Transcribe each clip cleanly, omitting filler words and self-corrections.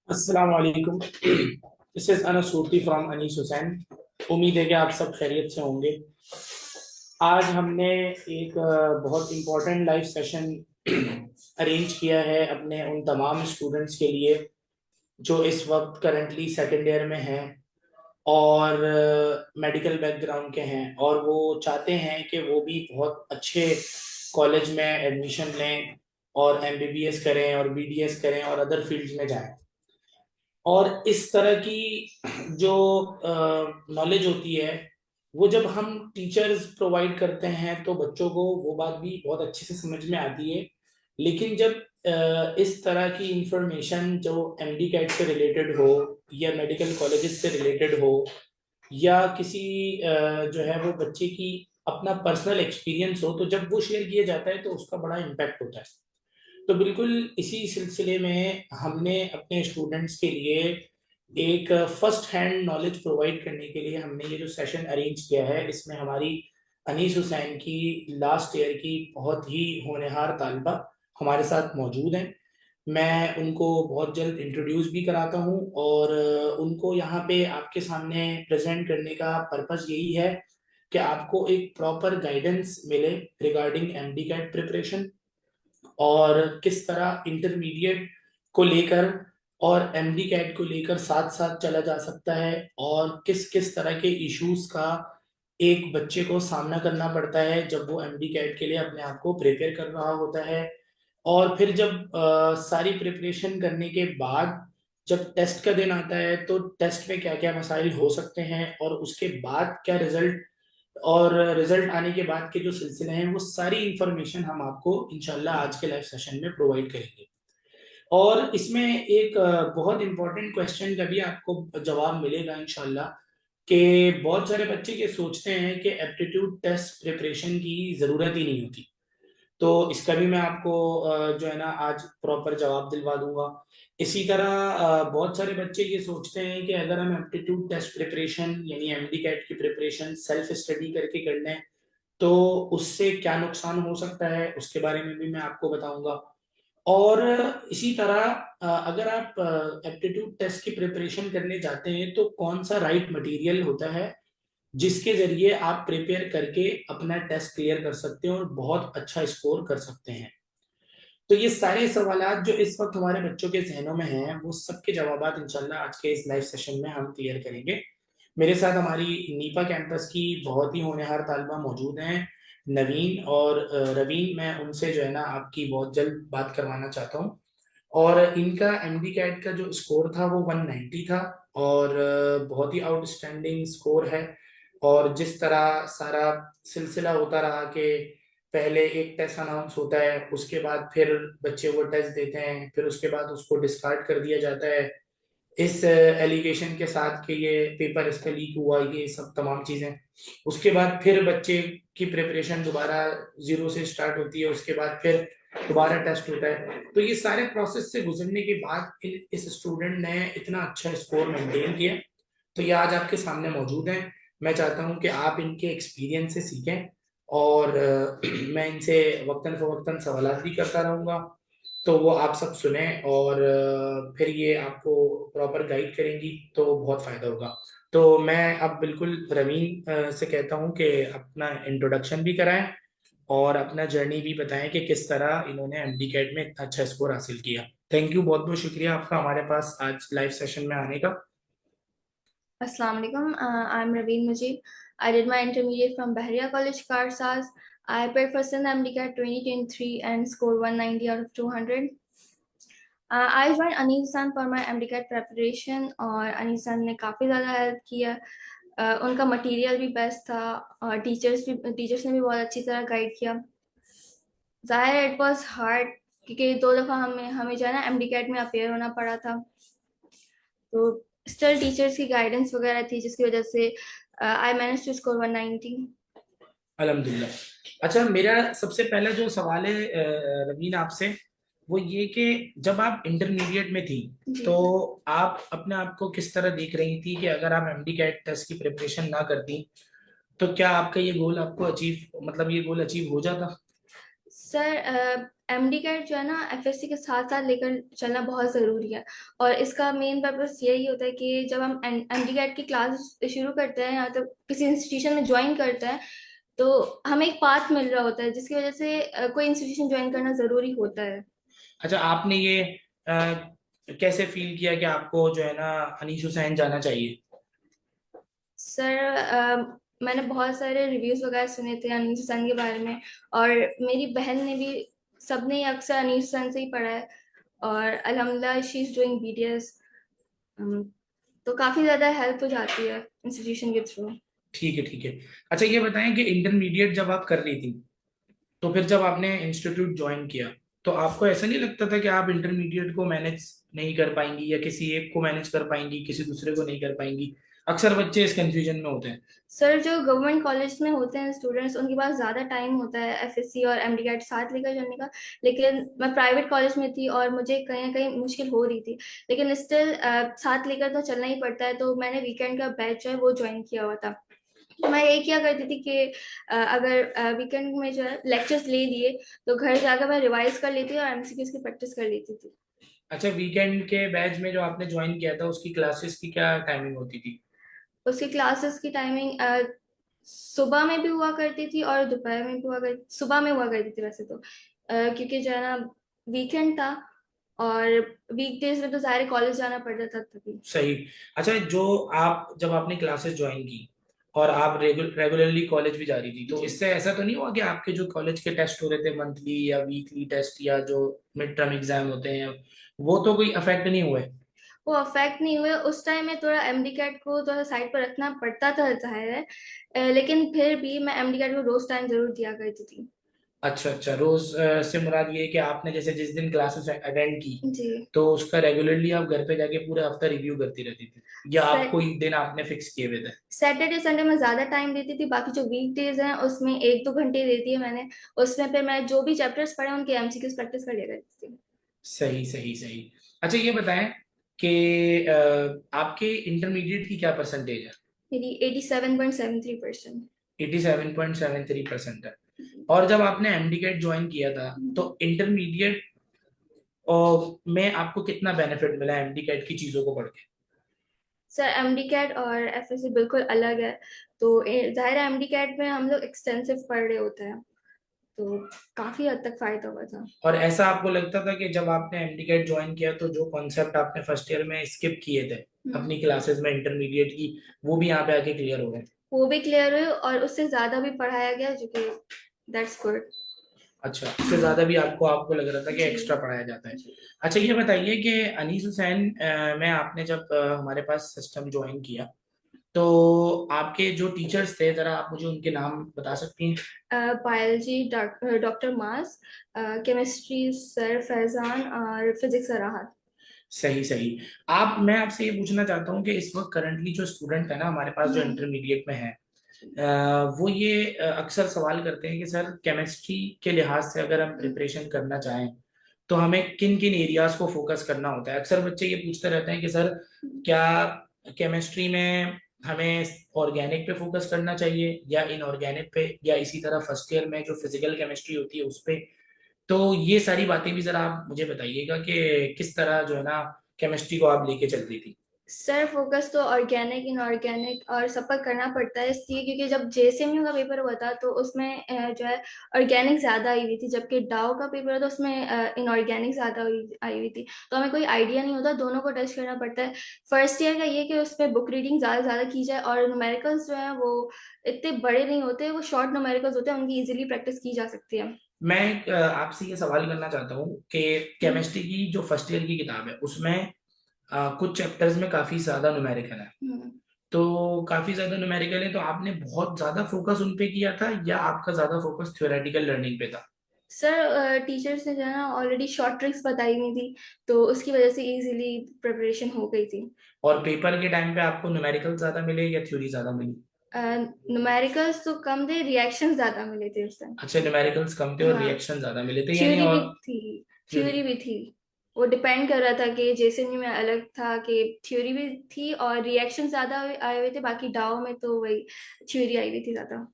अस्सलाम वालेकुम। This is Anas Surti from Anis Hussain. उम्मीद है कि आप सब खैरियत से होंगे। आज हमने एक बहुत इम्पोर्टेंट लाइव सेशन अरेंज किया है अपने उन तमाम स्टूडेंट्स के लिए जो इस वक्त करंटली सेकेंड ईयर में हैं और मेडिकल बैकग्राउंड के हैं और वो चाहते हैं कि वो भी बहुत अच्छे कॉलेज में एडमिशन लें और एमबीबीएस करें और बीडीएस करें और अदर फील्ड्स में जाएं। और इस तरह की जो नॉलेज होती है वो जब हम टीचर्स प्रोवाइड करते हैं तो बच्चों को वो बात भी बहुत अच्छे से समझ में आती है। लेकिन जब इस तरह की इंफॉर्मेशन जो एमडी कैट से रिलेटेड हो या मेडिकल कॉलेजेस से रिलेटेड हो या किसी जो है वो बच्चे की अपना पर्सनल एक्सपीरियंस हो तो जब वो शेयर किया जाता है तो उसका बड़ा इम्पैक्ट होता है। तो बिल्कुल इसी सिलसिले में हमने अपने स्टूडेंट्स के लिए एक फर्स्ट हैंड नॉलेज प्रोवाइड करने के लिए हमने ये जो सेशन अरेंज किया है। इसमें हमारी अनीस हुसैन की लास्ट ईयर की बहुत ही होनहार तालिबा हमारे साथ मौजूद हैं। मैं उनको बहुत जल्द इंट्रोड्यूस भी कराता हूँ और उनको यहाँ पे आपके सामने प्रेजेंट करने का पर्पस यही है कि आपको एक प्रॉपर गाइडेंस मिले रिगार्डिंग एमडी कैट प्रिपरेशन और किस तरह इंटरमीडिएट को लेकर और एमडी कैट को लेकर साथ साथ चला जा सकता है और किस किस तरह के इश्यूज का एक बच्चे को सामना करना पड़ता है जब वो एमडी कैट के लिए अपने आप को प्रिपेयर कर रहा होता है। और फिर जब सारी प्रिपरेशन करने के बाद जब टेस्ट का दिन आता है तो टेस्ट में क्या क्या मसाइल हो सकते हैं और उसके बाद क्या रिजल्ट और रिजल्ट आने के बाद के जो सिलसिले हैं वो सारी इंफॉर्मेशन हम आपको इंशाल्लाह आज के लाइव सेशन में प्रोवाइड करेंगे। और इसमें एक बहुत इंपॉर्टेंट क्वेश्चन का भी आपको जवाब मिलेगा इंशाल्लाह कि बहुत सारे बच्चे ये सोचते हैं कि एप्टीट्यूड टेस्ट प्रिपरेशन की जरूरत ही नहीं होती। तो इसका भी मैं आपको जो है ना आज प्रॉपर जवाब दिलवा दूंगा। इसी तरह बहुत सारे बच्चे ये सोचते हैं कि अगर हम एप्टीट्यूड टेस्ट प्रिपरेशन यानी एमडी कैट की प्रिपरेशन सेल्फ स्टडी करके कर लें तो उससे क्या नुकसान हो सकता है उसके बारे में भी मैं आपको बताऊंगा। और इसी तरह अगर आप एप्टीट्यूड टेस्ट की प्रिपरेशन करने जाते हैं तो कौन सा राइट मटेरियल होता है जिसके जरिए आप प्रिपेयर करके अपना टेस्ट क्लियर कर सकते हैं और बहुत अच्छा स्कोर कर सकते हैं। तो ये सारे सवालात जो इस वक्त हमारे बच्चों के जहनों में हैं वो सबके जवाबात इंशाल्लाह आज के इस लाइव सेशन में हम क्लियर करेंगे। मेरे साथ हमारी नीपा कैंपस की बहुत ही होनहार तालिबा मौजूद हैं नवीन और रवीन। मैं उनसे जो है ना आपकी बहुत जल्द बात करवाना चाहता हूँ। और इनका एमडी कैट का जो स्कोर था वो 190 था और बहुत ही आउटस्टैंडिंग स्कोर है। और जिस तरह सारा सिलसिला होता रहा कि पहले एक टेस्ट अनाउंस होता है उसके बाद फिर बच्चे वो टेस्ट देते हैं फिर उसके बाद उसको डिस्कार्ड कर दिया जाता है इस एलिगेशन के साथ कि ये पेपर इसका लीक हुआ ये सब तमाम चीजें। उसके बाद फिर बच्चे की प्रिपरेशन दोबारा जीरो से स्टार्ट होती है उसके बाद फिर दोबारा टेस्ट होता है। तो ये सारे प्रोसेस से गुजरने के बाद इस स्टूडेंट ने इतना अच्छा स्कोर मेंटेन किया। तो ये आज आपके सामने मौजूद हैं। मैं चाहता हूं कि आप इनके एक्सपीरियंस से सीखें और मैं इनसे वक्तन फवक्तन सवाल भी करता रहूंगा। तो वो आप सब सुने और फिर ये आपको प्रॉपर गाइड करेंगी तो बहुत फायदा होगा। तो मैं अब बिल्कुल रवीन से कहता हूँ कि अपना इंट्रोडक्शन भी कराएं और अपना जर्नी भी बताएं कि किस तरह इन्होंने एमडी कैट में इतना अच्छा स्कोर हासिल किया। थैंक यू, बहुत बहुत शुक्रिया आपका हमारे पास आज लाइव सेशन में आने का। Assalamu alaikum. I'm Raveen Mujib. I did my intermediate from Bahria College, Karsaz. I prepared for Sindh MDCAT 2023 and scored 190 out of 200. I joined Anisan for my MDCAT preparation और अनीसान ने काफ़ी ज़्यादा help किया। उनका material भी best था और teachers ने भी बहुत अच्छी तरह गाइड किया। ज़ाहिर इट वाज हार्ड क्योंकि 2 दफ़ा हमें हमें जो है ना MDCAT में अपेयर होना पड़ा था। तो स्टिल टीचर्स की गाइडेंस वगैरह थी, जिसकी वजह से आई मैनेज टू स्कोर 190। अल्हम्दुलिल्लाह। अच्छा, मेरा सबसे पहला जो सवाल है रवीन आपसे, वो ये कि जब आप इंटरमीडिएट में थी जी। तो आप अपने आप को किस तरह देख रही थी कि अगर आप एमडी कैट टेस्ट की प्रिपरेशन ना करती तो क्या आपका ये गोल आपको अचीव, मतलब ये गोल अचीव हो जाता? सर, एमडी कैट जो है ना, एफएससी के साथ साथ लेकर चलना बहुत ज़रूरी है। और इसका मेन पर्पस यही होता है कि जब हम एमडी कैट की क्लास शुरू करते हैं या तो किसी इंस्टीट्यूशन में ज्वाइन करते हैं, तो हमें एक पाथ मिल रहा होता है, जिसकी वजह से कोई इंस्टीट्यूशन ज्वाइन करना ज़रूरी होता है। अच्छा, आपने ये कैसे फील किया कि आपको जो है ना अनीस हुसैन जाना चाहिए? सर, मैंने बहुत सारे रिव्यूज वगैरह सुने थे अनीस हुसैन के बारे में, और मेरी बहन ने भी, सबने ही अक्सर अनीस हुसैन से ही पढ़ा है। और अल्हम्दुलिल्लाह शी इज डूइंग बीडीएस, तो काफ़ी ज़्यादा हेल्प हो जाती है इंस्टीट्यूशन के थ्रू। ठीक है, ठीक है। अच्छा, ये बताएं कि इंटरमीडिएट जब आप कर रही थी तो फिर जब आपने इंस्टीट्यूट ज्वाइन किया तो आपको ऐसा नहीं लगता था कि आप इंटरमीडिएट को मैनेज नहीं कर पाएंगी या किसी एक को मैनेज कर पाएंगी, किसी दूसरे को नहीं कर पाएंगी? अक्सर बच्चे इस कंफ्यूजन में होते हैं। सर, जो गवर्नमेंट कॉलेज में होते हैं स्टूडेंट्स, उनके पास ज़्यादा टाइम होता है एफएससी और एमडी कैट साथ लेकर चलने का। लेकिन मैं प्राइवेट कॉलेज में थी और मुझे कहीं ना कहीं मुश्किल हो रही थी, लेकिन स्टिल साथ लेकर तो चलना ही पड़ता है। तो मैंने वीकेंड का बैच जो है वो ज्वाइन किया हुआ था। तो मैं यही किया करती थी कि अगर वीकेंड में जो है लेक्चर्स ले लिए, तो घर जाकर मैं रिवाइज कर लेती थी और एमसीक्यूज की प्रैक्टिस कर लेती थी। अच्छा, वीकेंड के बैच में जो आपने ज्वाइन किया था उसकी क्लासेस की क्या टाइमिंग होती थी? उसकी क्लासेस की टाइमिंग सुबह में भी हुआ करती थी और दोपहर में भी हुआ करती, सुबह में हुआ करती थी वैसे तो, क्योंकि जो है ना वीकेंड था, और वीकडेज में तो सारे कॉलेज जाना पड़ता था तभी। सही। अच्छा, जो आप जब आपने क्लासेस ज्वाइन की और आप रेगुलरली कॉलेज भी जा रही थी तो जी। इससे ऐसा तो नहीं हुआ कि आपके जो कॉलेज के टेस्ट हो रहे थे, मंथली या वीकली टेस्ट या जो मिड टर्म एग्जाम होते हैं, वो तो कोई अफेक्ट नहीं हुए? वो अफेक्ट नहीं हुए उस टाइम में, थोड़ा एमडी कैट को थोड़ा साइड पर रखना पड़ता था जाहिर है, लेकिन फिर भी मैं एमडी कैट को रोज टाइम जरूर दिया करती थी। अच्छा अच्छा, रोज से मुराद ये है कि आपने जैसे जिस दिन क्लासेस अटेंड की जी। तो उसका रेगुलरली आप घर पे जाके पूरा हफ्ता रिव्यू करती रहती थी, या आप कोई दिन आपने फिक्स किए हुए थे? सैटरडे संडे में ज्यादा टाइम देती थी, बाकी जो वीक डेज हैं उसमें 1-2 घंटे देती है मैंने। उसमें फिर मैं जो भी चैप्टर्स पढ़े उनके एमसीक्यूज प्रैक्टिस कर लिया करती थी। सही सही सही। अच्छा, ये बताएं कि आपके इंटरमीडिएट की क्या परसेंटेज है? मेरी 87.73%। 87.73% है। और जब आपने एमडीकेट ज्वाइन किया था तो इंटरमीडिएट में आपको कितना बेनिफिट मिला एमडीकेट की चीजों को पढ़ के? सर, एमडी कैट और एफएससी बिल्कुल अलग है। तो जाहिर है एमडी कैट में हम लोग एक्सटेंसिव पढ़ रहे होते हैं, तो काफी हद तक फायदा हुआ था। और ऐसा आपको लगता था कि जब आपने एमडीकेट ज्वाइन किया तो जो कॉन्सेप्ट आपने फर्स्ट ईयर में स्किप किए थे अपनी क्लासेस में इंटरमीडिएट की, वो भी यहाँ पे आके क्लियर हो गए? वो भी क्लियर हुई और उससे ज्यादा भी पढ़ाया गया, जो कि दैट्स गुड। अच्छा, उससे ज्यादा भी आपको आपको लग रहा था कि जी। एक्स्ट्रा पढ़ाया जाता है? जी। अच्छा, ये बताइए कि अनीस हुसैन में आपने जब हमारे पास सिस्टम ज्वाइन किया तो आपके जो टीचर्स थे, जरा आप मुझे उनके नाम बता सकती हैं? बायोलॉजी डॉक्टर मास, केमिस्ट्री सर फैजान, और फिजिक्स सर राहत। सही सही। आप, मैं आपसे ये पूछना चाहता हूँ कि इस वक्त करंटली जो स्टूडेंट है ना हमारे पास जो इंटरमीडिएट में है, वो ये अक्सर सवाल करते हैं कि सर केमिस्ट्री के लिहाज से अगर हम प्रिपरेशन करना चाहें तो हमें किन किन एरियाज को फोकस करना होता है? अक्सर बच्चे ये पूछते रहते हैं कि सर क्या केमिस्ट्री में हमें ऑर्गेनिक पे फोकस करना चाहिए या इनऑर्गेनिक पे, या इसी तरह फर्स्ट ईयर में जो फिजिकल केमिस्ट्री होती है उस पे? तो ये सारी बातें भी जरा आप मुझे बताइएगा कि किस तरह जो है ना केमिस्ट्री को आप लेके चल रही थी। सर, फोकस तो ऑर्गेनिक इनऑर्गेनिक और सब पर करना पड़ता है, इसलिए क्योंकि जब जेएसएमयू का पेपर हुआ था तो उसमें जो है ऑर्गेनिक ज़्यादा आई हुई थी, जबकि डाउ का पेपर था तो उसमें इनऑर्गेनिक ज़्यादा आई हुई थी। तो हमें कोई आइडिया नहीं होता, दोनों को टेस्ट करना पड़ता है। फर्स्ट ईयर का ये कि उस पर बुक रीडिंग ज़्यादा से ज़्यादा की जाए, और न्यूमेरिकल्स जो है वो इतने बड़े नहीं होते, वो शॉर्ट न्यूमेरिकल्स होते हैं, उनकी ईजिली प्रैक्टिस की जा सकती है। मैं आपसे ये सवाल करना चाहता हूँ कि केमिस्ट्री की जो फर्स्ट ईयर की किताब है उसमें कुछ चैप्टर्स में काफी ज्यादा न्यूमेरिकल है, हम्म। तो काफी ज्यादा न्यूमेरिकल है तो आपने बहुत ज्यादा फोकस उन पे किया था या आपका ज्यादा फोकस थ्योरेटिकल लर्निंग पे था? सर टीचर्स ने जो है ना ऑलरेडी शॉर्ट ट्रिक्स बताई हुई थी, तो उसकी वजह से इजीली प्रिपरेशन हो गई थी। और पेपर के टाइम पे आपको न्यूमेरिकल ज्यादा मिले या थ्योरी ज्यादा मिली? न्यूमेरिकल्स तो कम थे, रिएक्शन ज्यादा मिले थे उस टाइम। अच्छा, न्यूमेरिकल्स कम थे और हाँ, रिएक्शन ज्यादा मिले थे, यानी थ्योरी भी और थी। थ्योरी। थ्योरी भी थी। वो डिपेंड कर रहा था कि जेएसएनयू में अलग था कि थ्योरी भी थी और रिएक्शन ज्यादा आए हुए थे, बाकी डाउ में तो वही थ्योरी आई हुई थी ज्यादा।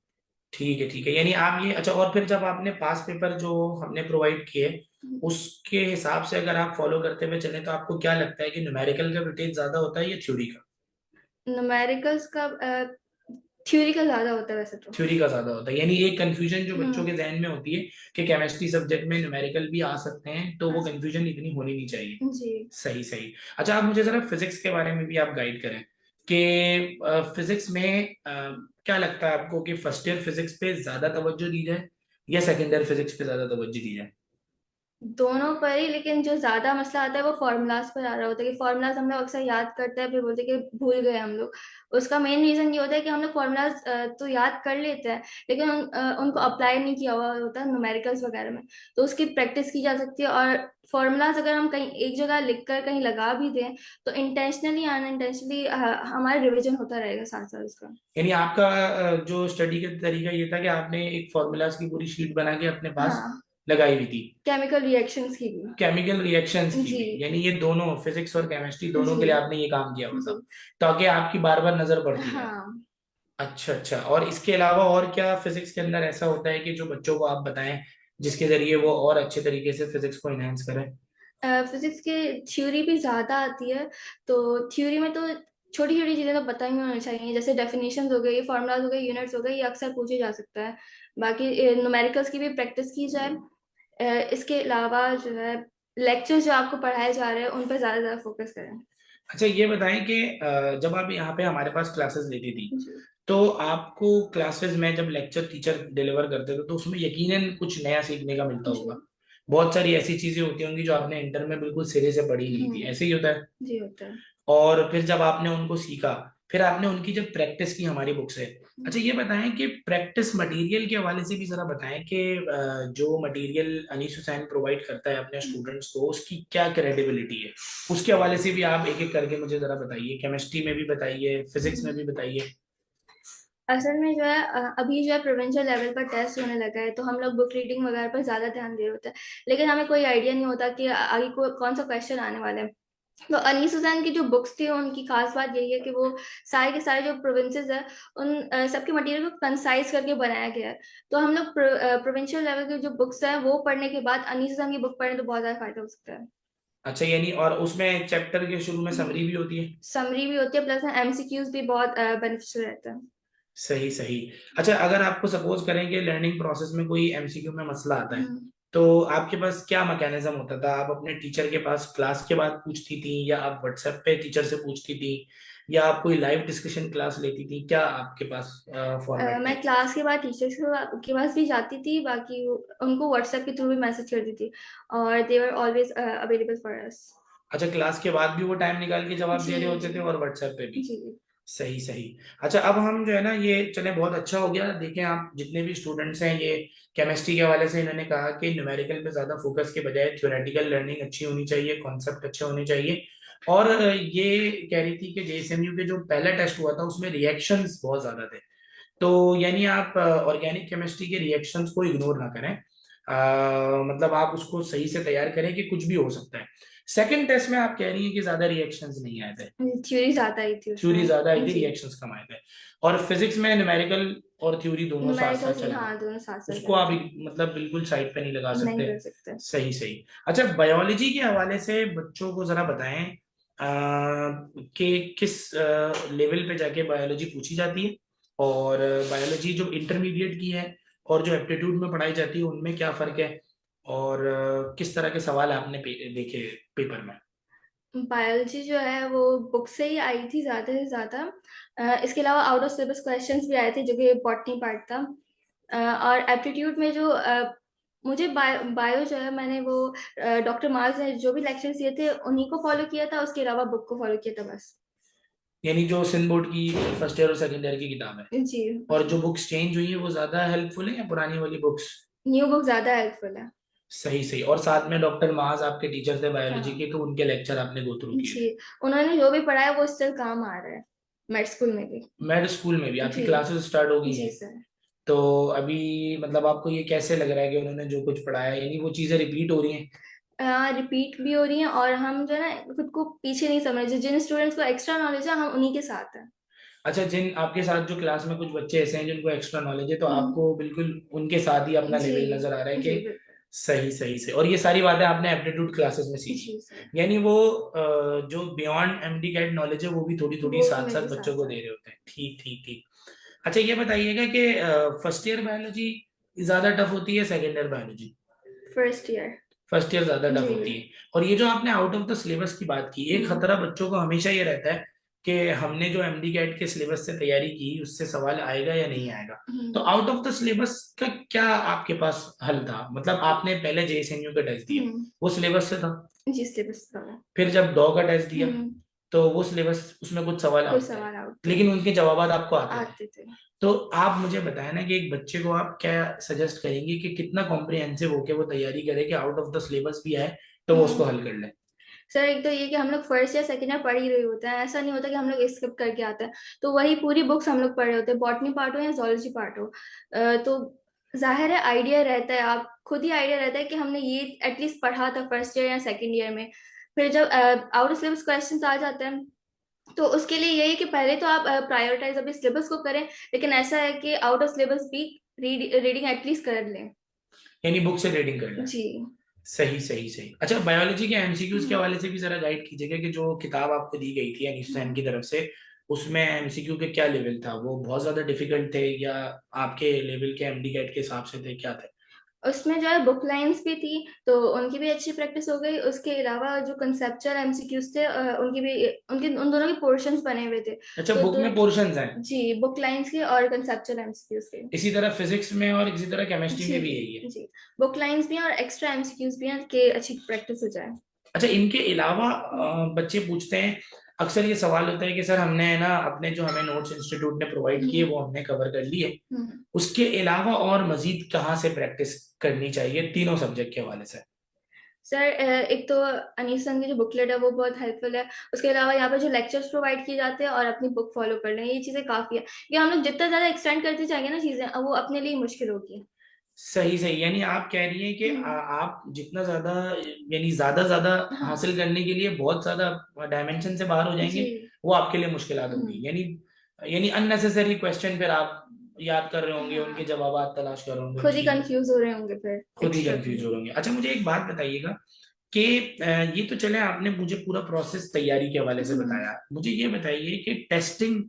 ठीक है ठीक है, यानी आप ये, अच्छा, और फिर जब आपने पास पेपर जो हमने प्रोवाइड किए उसके हिसाब से अगर आप फॉलो करते हुए चले तो आपको क्या लगता है कि न्यूमेरिकल का वेटेज ज्यादा होता है या थ्योरी का? न्यूमेरिकल्स का थ्योरी का ज्यादा होता है वैसे तो। थ्योरी का ज्यादा होता है, यानी एक कंफ्यूजन जो बच्चों के हम्म। जहन में होती है कि केमिस्ट्री सब्जेक्ट में न्यूमेरिकल भी आ सकते हैं, तो वो अच्छा। कंफ्यूजन इतनी होनी नहीं चाहिए। जी। सही सही। अच्छा, आप मुझे जरा फिजिक्स के बारे में भी आप गाइड करें कि फिजिक्स में क्या लगता है आपको कि फर्स्ट ईयर फिजिक्स पे ज्यादा तवज्जो दी जाए या सेकेंड ईयर फिजिक्स पे ज्यादा तवज्जो दी जाए? दोनों पर ही, लेकिन जो ज्यादा मसला आता है वो फॉर्मूलाज पर आ रहा होता है कि फॉर्मूलाज हम लोग अक्सर याद करते हैं फिर बोलते हैं कि भूल गए हम लोग। उसका मेन रीजन ये होता है कि हम लोग फॉर्मूलाज तो याद कर लेते हैं, लेकिन उनको अप्लाई नहीं किया हुआ होता है न्यूमेरिकल्स वगैरह में। तो उसकी प्रैक्टिस की जा सकती है, और फॉर्मूलाज अगर हम कहीं एक जगह लिख कर कहीं लगा भी दें तो इंटेंशनली अनइंटेंशनली हमारा रिविजन होता रहेगा साथ साथ उसका। यानी आपका जो स्टडी का तरीका ये था कि आपने एक फॉर्मूलाज की पूरी शीट बना के अपने पास हाँ, लगाई हुई थी, केमिकल रिएक्शंस की भी। केमिकल रिएक्शंस की जी। भी, यानी ये दोनों फिजिक्स और केमिस्ट्री दोनों जी। के लिए आपने ये काम किया हुआ था जी। ताकि आपकी बार बार नजर पड़ती रहे। हाँ। अच्छा अच्छा, और इसके अलावा और क्या फिजिक्स के अंदर ऐसा होता है कि जो बच्चों को आप बताएं जिसके जरिए वो और अच्छे तरीके से फिजिक्स को एनहांस करें? फिजिक्स के थ्योरी भी ज्यादा आती है, तो थ्योरी में तो छोटी छोटी चीजें तो पता ही होनी चाहिए, जैसे डेफिनेशंस हो गई, फॉर्मूलाज हो गए, यूनिट्स हो गए, ये अक्सर पूछे जा सकता है। बाकी न्यूमेरिकल्स की भी प्रैक्टिस की जाए। इसके अलावा जो है लेक्चर्स जो आपको पढ़ाए जा रहे हैं उन पर ज्यादा ज्यादा फोकस करें। अच्छा, ये बताएं कि जब आप यहाँ पे हमारे पास क्लासेस लेती थी जी। तो आपको क्लासेस में जब लेक्चर टीचर डिलीवर करते थे तो उसमें यकीनन कुछ नया सीखने का मिलता जी। होगा। बहुत सारी ऐसी चीजें होती होंगी जो आपने इंटर में बिल्कुल सिरे से पढ़ी नहीं थी, ऐसे ही होता है। जी होता है। और फिर जब आपने उनको सीखा, फिर आपने उनकी जब प्रैक्टिस की हमारी बुक से। अच्छा, ये बताएं कि प्रैक्टिस मटेरियल के हवाले से भी जरा बताएं कि जो मटेरियल अनीस हुसैन प्रोवाइड करता है अपने स्टूडेंट्स को उसकी क्या क्रेडिबिलिटी है, उसके हवाले से भी आप एक एक करके मुझे जरा बताइए, केमिस्ट्री में भी बताइए, फिजिक्स में भी बताइए। असल में जो है अभी जो है प्रोविंशियल लेवल पर टेस्ट होने लगा है, तो हम लोग बुक रीडिंग वगैरह पर ज्यादा ध्यान दे रहे होते हैं, लेकिन हमें कोई आइडिया नहीं होता कि आगे को कौन सा क्वेश्चन आने वाला है। तो अनीस हुसैन की जो बुक्स थी उनकी खास बात यही है कि वो सारे के सारे जो प्रोविंसेस है उन सबके मटेरियल को कंसाइज करके बनाया गया है। तो हम लोग प्रोविंशियल लेवल की जो बुक्स है वो पढ़ने के बाद अनीस हुसैन की बुक पढ़ने तो बहुत ज्यादा फायदा हो सकता है। अच्छा, यानी और उसमें चैप्टर के शुरू में समरी भी होती है? समरी भी होती है, प्लस एमसीक्यूज भी बहुत बेनिफिशियल रहता है। सही सही। अच्छा, अगर आपको सपोज करें कि लर्निंग प्रोसेस में कोई एमसीक्यू में मसला आता है हम्म। तो आपके पास क्या मैकेनिज्म होता था? आप अपने टीचर के पास क्लास के बाद पूछती थी या आप व्हाट्सएप पे टीचर से पूछती थी या आप कोई लाइव डिस्कशन क्लास लेती थी? क्या आपके पास फॉर्मेट था? मैं क्लास के बाद टीचर्स के पास भी जाती थी, बाकी उनको व्हाट्सएप के थ्रू भी मैसेज करती थी, और they were always available for us. अच्छा, क्लास के बाद भी वो टाइम निकाल के जवाब जी। दे रहे जी। होते थे और व्हाट्सएप पे भी? जी। सही सही। अच्छा, अब हम जो है ना, ये चले बहुत अच्छा हो गया, देखें आप जितने भी स्टूडेंट्स हैं ये केमिस्ट्री के हवाले से इन्होंने कहा कि न्यूमेरिकल पे ज्यादा फोकस के बजाय थ्योरेटिकल लर्निंग अच्छी होनी चाहिए, कॉन्सेप्ट अच्छे होने चाहिए। और ये कह रही थी कि जेएसएमयू के जो पहला टेस्ट हुआ था उसमें रिएक्शंस बहुत ज्यादा थे, तो यानी आप ऑर्गेनिक केमिस्ट्री के रिएक्शंस को इग्नोर ना करें। मतलब आप उसको सही से तैयार करें कि कुछ भी हो सकता है। सेकंड टेस्ट में आप कह रही हैं कि ज्यादा रिएक्शंस नहीं आए थे, थ्योरी ज्यादा ही थी थ्योरी ज्यादा आई उसमें। थी, जी। रिएक्शंस कम आए थे। और फिजिक्स में न्यूमेरिकल और थ्योरी दोनों साथ साथ न्यूमेरिकल्स चलेंगे, हाँ दोनों साथ साथ उसको चले आप थे। मतलब बिल्कुल साइड पे नहीं लगा नहीं सकते। कर सकते। सही सही। अच्छा, बायोलॉजी के हवाले से बच्चों को जरा बताएं कि किस लेवल पे जाके बायोलॉजी पूछी जाती है, और बायोलॉजी जो इंटरमीडिएट की है और जो एप्टीट्यूड में पढ़ाई जाती है उनमें क्या फर्क है, और किस तरह के सवाल आपने देखे पेपर में? बायोलॉजी जो है वो बुक से ही आई थी ज्यादा से ज्यादा। इसके अलावा आउट ऑफ सिलेबस क्वेश्चंस भी आए थे जो कि बॉटनी पार्ट था। और एप्टीट्यूड में जो मुझे बायो जो है मैंने वो डॉक्टर मार्क्स ने जो भी लेक्चर्स दिए थे उन्हीं को फॉलो किया था, उसके अलावा बुक को फॉलो किया था बस। यानी जो सिंध बोर्ड की फर्स्ट ईयर और सेकंड ईयर की किताब है, जी। और जो बुक्स चेंज हुई है वो ज्यादा हेल्पफुल है या पुरानी वाली बुक्स? न्यू बुक ज्यादा हेल्पफुल है। सही सही। और साथ में डॉक्टर माज आपके टीचर थे बायोलॉजी हाँ के, तो उनके लेक्चर आपने गो थ्रू किए जी, थे। उन्होंने जो भी पढ़ाया वो स्टिल काम आ रहा है मेड स्कूल में भी। मेड स्कूल में भी आपकी जी क्लासेस स्टार्ट हो गई जी हैं? सर। तो अभी मतलब आपको ये कैसे लग रहा है कि उन्होंने जो कुछ पढ़ाया, यानी वो चीजें रिपीट हो रही हैं? रिपीट भी हो रही हैं और हम जो है ना खुद को पीछे नहीं समझ रहे, जिन स्टूडेंट्स को एक्स्ट्रा नॉलेज है हम उन्हीं के साथ हैं। अच्छा, जिन आपके साथ जो क्लास में कुछ बच्चे ऐसे हैं जिनको एक्स्ट्रा नॉलेज है, तो हम्म, आपको बिल्कुल उनके साथ ही अपना जी लेवल नजर आ रहा है जी कि बिल्कुल। सही सही से। और ये सारी बातें आपने एप्टीट्यूड क्लासेस में सीखी, जी सर, यानी वो जो बियॉन्ड एमडी कैट नॉलेज है वो भी थोड़ी थोड़ी वो भी साथ मेरे साथ साथ बच्चों को साथ। दे रहे होते हैं। ठीक ठीक ठीक। अच्छा, ये बताइएगा कि फर्स्ट ईयर बायोलॉजी ज्यादा टफ होती है, second year biology? First year. First year ज्यादा टफ जी। होती है। और ये जो आपने आउट ऑफ द सिलेबस की बात की, एक हम्म खतरा बच्चों को हमेशा ये रहता है कि हमने जो एमडी कैट के सिलेबस से तैयारी की उससे सवाल आएगा या नहीं आएगा। तो हम्म आउट ऑफ द सिलेबस का क्या आपके पास हल था? मतलब आपने पहले जेएसएनयू का टेस्ट दिया, हम्म। वो सिलेबस से था। जी सिलेबस का है। फिर जब डॉ का टेस्ट दिया, हम्म। तो वो सिलेबस, उसमें कुछ सवाल कुछ आउट थे, सवाल आउट थे। लेकिन उनके जवाब आपको आते थे। आते थे। तो आप मुझे बताएं ना कि एक बच्चे को आप क्या सजेस्ट करेंगे कि कितना कॉम्प्रिहेंसिव होकर वो तैयारी करे कि आउट ऑफ द सिलेबस भी है तो वो उसको हम्म। हल कर ले? सर एक तो ये कि हम लोग फर्स्ट या सेकंड ईयर पढ़ ही रहे होते हैं, ऐसा नहीं होता कि हम लोग स्किप करके आते हैं। तो वही पूरी बुक्स हम लोग पढ़ रहे होते हैं, बॉटनी पार्ट हो या जोलॉजी पार्ट हो। तो जाहिर है आइडिया रहता है, आप खुद ही आइडिया रहता है कि हमने ये एटलीस्ट पढ़ा था फर्स्ट ईयर या सेकंड ईयर में। फिर जब आउट ऑफ सिलेबस क्वेश्चन आ जाते हैं तो उसके लिए यही है कि पहले तो आप प्रायोरिटाइज अपने सिलेबस को करें, लेकिन ऐसा है कि आउट ऑफ सिलेबस भी रीडिंग एटलीस्ट कर लें। यानी बुक से रीडिंग कर ले। जी। सही सही सही। अच्छा, बायोलॉजी के एमसीक्यूज के हम्म। हवाले से भी जरा गाइड कीजिएगा कि जो किताब आपको दी गई थी अनीस सैन की तरफ से, उसमें एमसीक्यू के क्या लेवल था? वो बहुत ज्यादा डिफिकल्ट थे या आपके लेवल के एमडी कैट के हिसाब से थे, क्या थे? उसमें जो है बुक लाइंस भी थी, तो उनकी भी अच्छी प्रैक्टिस हो गई। उसके अलावा जो कंसेप्चुअल एमसीक्यूज थे उनकी भी, उनके उन दोनों के पोर्शंस बने हुए थे। अच्छा, तो बुक दो। में पोर्शंस हैं? जी, बुक लाइंस के और कंसेप्चुअल एमसीक्यूज के। इसी तरह फिजिक्स में और इसी तरह केमिस्ट्री जी में भी यही है? जी, बुक लाइंस भी हैं और एक्स्ट्रा एमसीक्यूज भी हैं कि अच्छी प्रैक्टिस हो जाए। अच्छा, इनके अलावा हम्म बच्चे पूछते हैं, अक्सर ये सवाल होता है कि सर हमने ना अपने जो हमें नोट्स इंस्टीट्यूट ने प्रोवाइड किए हम्म वो हमने कवर कर लिए, हम्म। उसके अलावा और मजीद कहाँ से प्रैक्टिस करनी चाहिए तीनों सब्जेक्ट के हवाले से? सर एक तो अनीस सर की जो बुकलेट है वो बहुत हेल्पफुल है। उसके अलावा यहाँ पे जो लेक्चर्स प्रोवाइड किए जाते हैं और अपनी बुक फॉलो कर लें, ये चीज़ें काफ़ी है। ये हम लोग जितना ज़्यादा एक्सटेंड करते जाएंगे ना चीज़ें, वो अपने लिए मुश्किल होगी। सही सही। यानी आप कह रही हैं कि आप जितना ज्यादा, यानी ज्यादा ज्यादा हाँ हासिल करने के लिए बहुत ज्यादा डायमेंशन से बाहर हो जाएंगे, जी। वो आपके लिए मुश्किलात होंगी। हम्म, यानी यानी अननेसेसरी क्वेश्चन फिर आप याद कर रहे होंगे, उनके हाँ, जवाब तलाश कर रहे होंगे उन खुद ही चीजों में, कंफ्यूज हो रहे होंगे फिर खुद ही एक्स्ट्रा कंफ्यूज के हो लिए। होंगे। अच्छा, मुझे एक बात बताइएगा कि ये तो चले आपने मुझे पूरा प्रोसेस तैयारी के हवाले से हम्म बताया, मुझे ये बताइए कि टेस्टिंग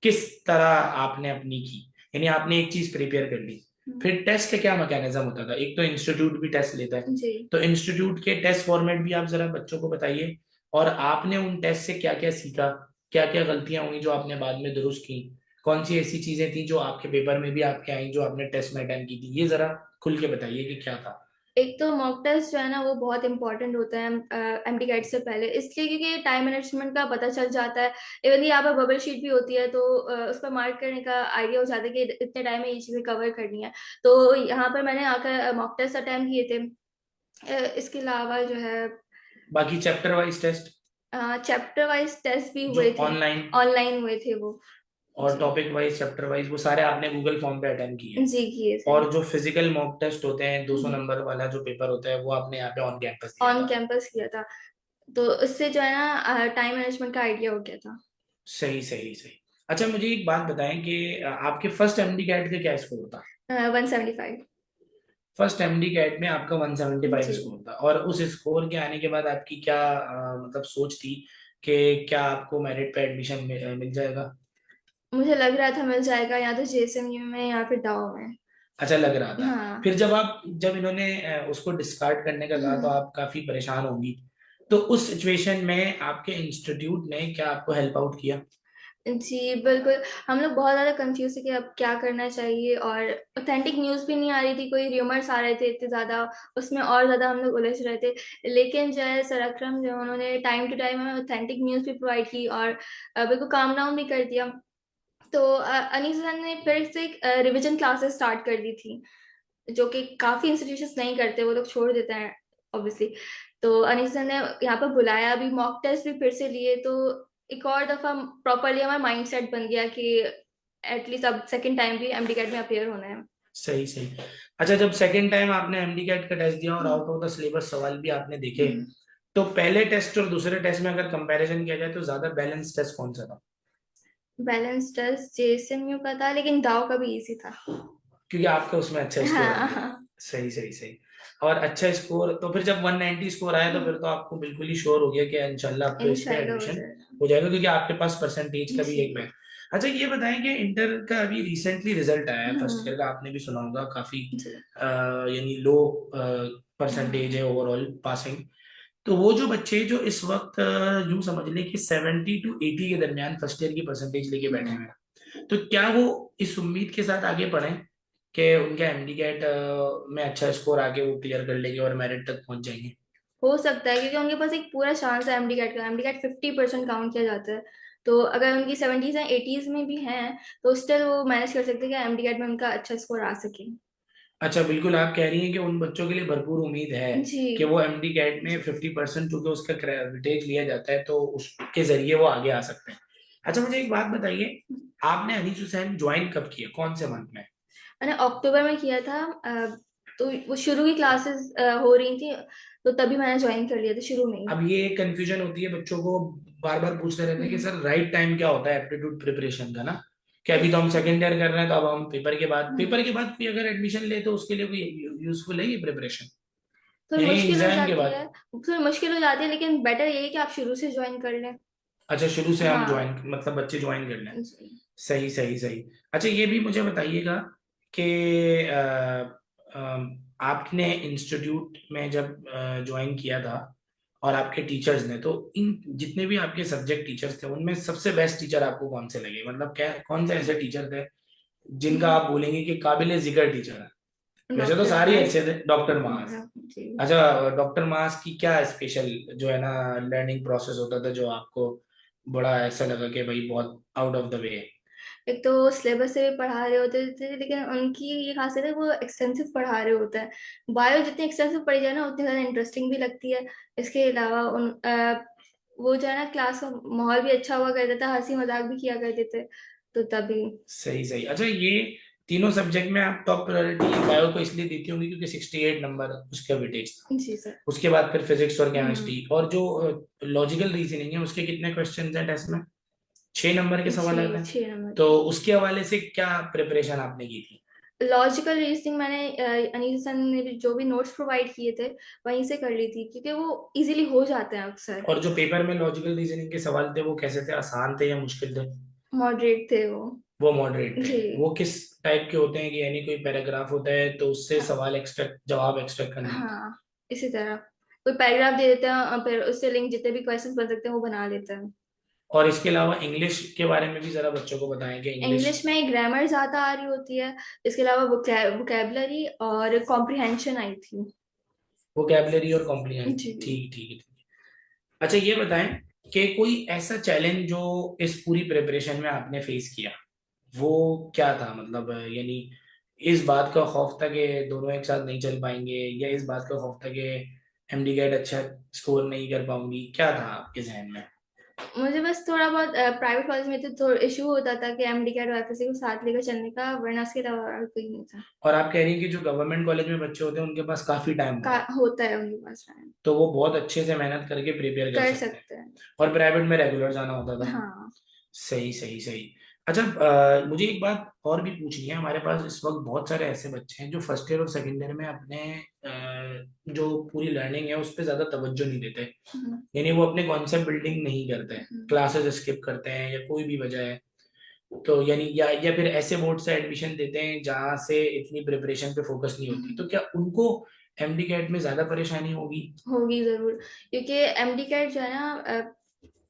किस तरह आपने अपनी की? यानी आपने एक चीज प्रिपेयर कर ली, हम्म, फिर टेस्ट का क्या मैकेनिज्म होता था? एक तो इंस्टीट्यूट भी टेस्ट लेता है, जी। तो इंस्टीट्यूट के टेस्ट फॉर्मेट भी आप जरा बच्चों को बताइए। और आपने उन टेस्ट से क्या क्या सीखा, क्या क्या गलतियां हुई जो आपने बाद में दुरुस्त की, कौन सी ऐसी चीजें थी जो आपके पेपर में भी आपके आई जो आपने टेस्ट में अटेम्प्ट की थी, ये जरा खुल के बताइए कि क्या था। एक तो मॉक टेस्ट जो है ना वो बहुत इंपॉर्टेंट होता है एमटी कैट से पहले, इसलिए क्योंकि टाइम मैनेजमेंट का पता चल जाता है। इवन यहाँ पर बबल शीट भी होती है, तो उस पर मार्क करने का आइडिया हो जाता है कि इतने टाइम में ये चीज़ें कवर करनी है। तो यहाँ पर मैंने आकर मॉक टेस्ट अटेम्प्ट किए थे। इसके अलावा जो है बाकी chapter wise test chapter wise test भी जो हुए थे। ऑनलाइन, ऑनलाइन हुए थे वो। और जी टॉपिक वाइज चैप्टर वाइज, वो सारे आपने गूगल फॉर्म पे अटेम्प्ट किए हैं? जी किए थे। और जो फिजिकल मॉक टेस्ट होते हैं 200 नंबर वाला जो पेपर होता है, वो आपने यहाँ पे ऑन कैंपस दिया ऑन था? कैंपस किया था, तो उससे जो है ना टाइम मैनेजमेंट का आइडिया हो गया था। सही सही सही। अच्छा, मुझे एक बात बताएं कि आपके फर्स्ट एमडी कैट का क्या स्कोर था? 175। फर्स्ट एमडी कैट में आपका 175 जी, स्कोर था, और उस स्कोर के आने के बाद आपकी क्या मतलब सोच थी कि क्या आपको मेरिट पे एडमिशन मिल जाएगा? मुझे लग रहा था मिल जाएगा या तो जेएसएमयू में या फिर डाउ में। अच्छा लग रहा था। हाँ। फिर जब इन्होंने उसको डिस्कार्ड करने का कहा तो हम्म, आप काफी परेशान होंगी, तो उस सिचुएशन में आपके इंस्टीट्यूट ने क्या आपको हेल्प आउट किया? जी बिल्कुल। हम लोग बहुत ज़्यादा कंफ्यूज थे कि अब क्या करना चाहिए, और ऑथेंटिक न्यूज़ भी नहीं आ रही थी, कोई र्यूमर्स आ रहे थे इतने ज़्यादा, उसमें और ज़्यादा हम लोग उलझ रहे थे। लेकिन जो है सर अकरम जो उन्होंने टाइम टू टाइम हमें ऑथेंटिक न्यूज़ भी प्रोवाइड की और बिल्कुल काम डाउन भी कर दिया। तो अनीस सर ने फिर से रिवीजन क्लासेस स्टार्ट कर दी थी। जो कि काफी इंस्टीट्यूशंस नहीं करते, वो लोग छोड़ देते हैं ऑब्वियसली। तो अनीस सर ने यहाँ पर बुलाया, अभी मॉक टेस्ट भी फिर से लिए, तो एक और दफा प्रॉपरली हमारा माइंड सेट बन गया कि एटलीस्ट अब सेकंड टाइम भी एमडी कैट में अपियर होना है। सही सही। अच्छा, जब सेकंड टाइम आपने एमडी कैट का टेस्ट दिया और आउट ऑफ द सिलेबस सवाल भी आपने देखे, तो पहले टेस्ट और दूसरे टेस्ट में अगर कंपैरिजन किया जाए तो ज्यादा बैलेंस टेस्ट कौन सा था? बैलेंस टेस्ट जेएसएमयू का था, लेकिन दाव का भी इजी था। क्योंकि आपका उसमें अच्छा स्कोर आ गया। हाँ। सही सही सही। और अच्छा स्कोर तो फिर जब 190 स्कोर आया तो फिर तो आपको बिल्कुल ही श्योर हो गया कि इंशाल्लाह आपको इस पे इंशाल्लाह हो एडमिशन जाएगा। हो जाएगा, क्योंकि आपके पास परसेंटेज का भी जी। एक है। अच्छा, ये बताएं कि इंटर का अभी रिसेंटली रिजल्ट आया है, फर्स्ट हम्म। ईयर का, आपने भी सुना होगा, काफी जी। यानी लो परसेंटेज है ओवरऑल पासिंग। तो वो जो बच्चे जो इस वक्त यूं समझ लें कि 70 to 80 के दरमियान फर्स्ट ईयर की परसेंटेज लेके बैठे हुए हैं, तो क्या वो इस उम्मीद के साथ आगे बढ़े कि उनका एमडी कैट में अच्छा स्कोर आके वो क्लियर कर लेंगे और मेरिट तक पहुंच जाएंगे? हो सकता है, क्योंकि उनके पास एक पूरा चांस है एमडी कैट का। एमडी कैट 50% काउंट किया जाता है, तो अगर उनकी 70s या 80s में भी हैं तो स्टिल वो मैनेज कर सकते हैं कि एमडी कैट में उनका अच्छा स्कोर आ सके। अच्छा, बिल्कुल आप कह रही हैं कि उन बच्चों के लिए भरपूर उम्मीद है कि जी। वो एमडी कैट में 50% चूंकि उसका वेटेज लिया जाता है तो उसके जरिए वो आगे आ सकते हैं। अच्छा, मुझे एक बात बताइए, आपने अनीस हुसैन ज्वाइन कब किया, कौन से मंथ में? मैंने अक्टूबर में किया था, तो वो शुरू की क्लासेस हो रही थी, तो तभी मैंने ज्वाइन कर लिया था शुरू में ही। अब ये एक कंफ्यूजन होती है बच्चों को, बार बार पूछते रहते हैं कि सर राइट टाइम क्या होता है एप्टीट्यूड प्रिपरेशन का ना, कि अभी तो हम सेकेंड ईयर कर रहे हैं, तो अब हम पेपर के बाद कोई अगर एडमिशन ले तो उसके लिए कोई यूजफुल है ये प्रिपरेशन, थोड़ी यानी मुश्किल हो एग्जाम के जाती बाद? है, थोड़ी मुश्किल हो जाती है, लेकिन बेटर ये है कि आप शुरू से ज्वाइन कर लें। अच्छा, शुरू से हम ज्वाइन, हाँ। मतलब बच्चे ज्वाइन कर लें। जी। सही सही सही। अच्छा, ये भी मुझे बताइएगा कि आपने इंस्टीट्यूट में जब ज्वाइन किया था और आपके टीचर्स ने, तो इन जितने भी आपके सब्जेक्ट टीचर्स थे उनमें सबसे बेस्ट टीचर आपको कौन से लगे, मतलब क्या कौन से ऐसे टीचर थे जिनका आप बोलेंगे कि काबिले जिक्र टीचर है? वैसे तो डॉक्टर सारे ही मास। अच्छे थे, डॉक्टर मास। जी। अच्छा, डॉक्टर मास की क्या स्पेशल जो है ना लर्निंग प्रोसेस होता था जो आपको बड़ा ऐसा लगा कि भाई बहुत आउट ऑफ द वे? एक तो वो सिलेबस से भी पढ़ा रहे होते थे, लेकिन उनकी ये खासियत है वो एक्सटेंसिव पढ़ा रहे होते हैं। बायो जितनी एक्सटेंसिव पढ़ी जाए ना उतनी ज़्यादा इंटरेस्टिंग भी लगती है। इसके अलावा वो जो है ना, क्लास का माहौल भी अच्छा हुआ करता था, हंसी मजाक भी किया करते थे, तो तभी। सही सही। अच्छा, ये तीनों सब्जेक्ट में आप टॉप प्रायोरिटी बायो को इसलिए देती होंगी क्योंकि 68 नंबर उसका वेटेज था। जी सर। उसके बाद फिर फिजिक्स और हम्म। केमिस्ट्री, और जो लॉजिकल रीजनिंग है उसके कितने क्वेश्चन हैं टेस्ट में? 6 नंबर के सवाल जी, आते हैं। 6 नंबर तो के। उसके हवाले से क्या प्रिपरेशन आपने की थी? लॉजिकल रीजनिंग मैंने अनीस सर ने जो भी नोट्स प्रोवाइड किए थे वहीं से कर ली थी, क्योंकि वो इजीली हो जाते हैं अक्सर। और जो पेपर में लॉजिकल रीजनिंग के सवाल थे वो कैसे थे, आसान थे या मुश्किल थे? मॉडरेट थे वो। वो मॉडरेट थे। जी। वो किस टाइप के होते हैं कि यानी कोई पैराग्राफ होता है तो उससे हाँ। सवाल एक्सट्रैक्ट, जवाब एक्सट्रैक्ट करने होते हैं? हाँ, इसी तरह कोई पैराग्राफ दे देते हैं और फिर उससे लिंक जितने भी क्वेश्चंस बन सकते हैं वो बना लेते हैं। और इसके अलावा इंग्लिश के बारे में भी जरा बच्चों को बताएं कि इंग्लिश। इंग्लिश में ग्रामर ज्यादा आ रही होती है, इसके अलावा वोकेबलरी और कॉम्प्रिहेंशन आई थी। वोकैबुलरी और कॉम्प्रिहेंशन, जी। ठीक ठीक है, ठीक है। अच्छा, ये बताएं कि कोई ऐसा चैलेंज जो इस पूरी प्रिपरेशन में आपने फेस किया, वो क्या था, मतलब यानी इस बात का खौफ था कि दोनों एक साथ नहीं चल पाएंगे, या इस बात का खौफ था कि एमडी कैट अच्छा स्कोर नहीं कर पाऊंगी, क्या था आपके जहन में? मुझे बस थोड़ा बहुत प्राइवेट कॉलेज में तो इशू होता था कि एमडी कैट और एफएससी को साथ लेकर चलने का, वरना इसके अलावा और कोई नहीं था। और आप कह रही हैं कि जो गवर्नमेंट कॉलेज में बच्चे होते हैं उनके पास काफी टाइम होता है, होता है उनके पास टाइम। तो वो बहुत अच्छे से मेहनत करके प्रिपेयर कर कर सकते हैं। सकते हैं। और प्राइवेट में रेगुलर जाना होता था। हाँ। सही सही सही। अच्छा, मुझे एक बात और भी पूछनी है, हमारे पास इस वक्त बहुत सारे ऐसे बच्चे हैं जो फर्स्ट ईयर और सेकेंड ईयर में अपने जो पूरी लर्निंग है उस पर ज्यादा तवज्जो नहीं देते, हम्म। यानी वो अपने कॉन्सेप्ट बिल्डिंग नहीं करते हैं, हम्म। क्लासेस स्किप करते हैं या कोई भी वजह है, तो यानी या फिर ऐसे बोर्ड से एडमिशन देते हैं जहाँ से इतनी प्रिपरेशन पे फोकस नहीं होती, तो क्या उनको एमडी कैट में ज्यादा परेशानी होगी? होगी जरूर, क्योंकि एमडी कैट जो है ना,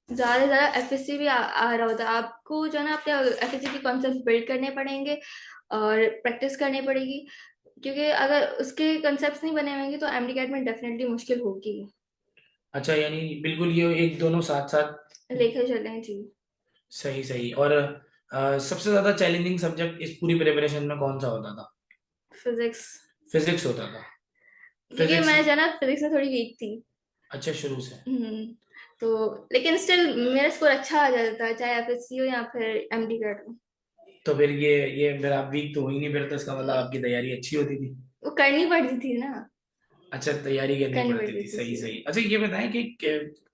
ज्यादा से ज्यादा एफएससी भी आ रहा होता है। आपको जो है ना अपने एफएससी के कॉन्सेप्ट बिल्ड करने पड़ेंगे और प्रैक्टिस करनी पड़ेगी, क्योंकि अगर उसके कॉन्सेप्ट्स नहीं बने होंगे तो एमडी कैट में डेफिनेटली मुश्किल होगी। अच्छा, यानी बिल्कुल ये एक दोनों साथ साथ। लेकर चलें जी। सही सही। और सबसे ज्यादा चैलेंजिंग सब्जेक्ट इस पूरी प्रिपरेशन में कौन सा होता था? फिजिक्स। फिजिक्स होता था? क्योंकि फिजिक्स? मैं जो है ना फिजिक्स में थोड़ी वीक थी। अच्छा, शुरू से। तो लेकिन स्टिल मेरा स्कोर अच्छा आ जाता है, चाहे एफएससी हो या फिर एमडी कैट हो। तो फिर ये फिर आप वीक तो हुई नहीं, फिर तो इसका मतलब आपकी तैयारी अच्छी होती थी। वो करनी पड़ती थी ना। अच्छा, तैयारी करनी करनी पड़ती पड़ती थी, थी सही इसलिए। सही। अच्छा, ये बताएं कि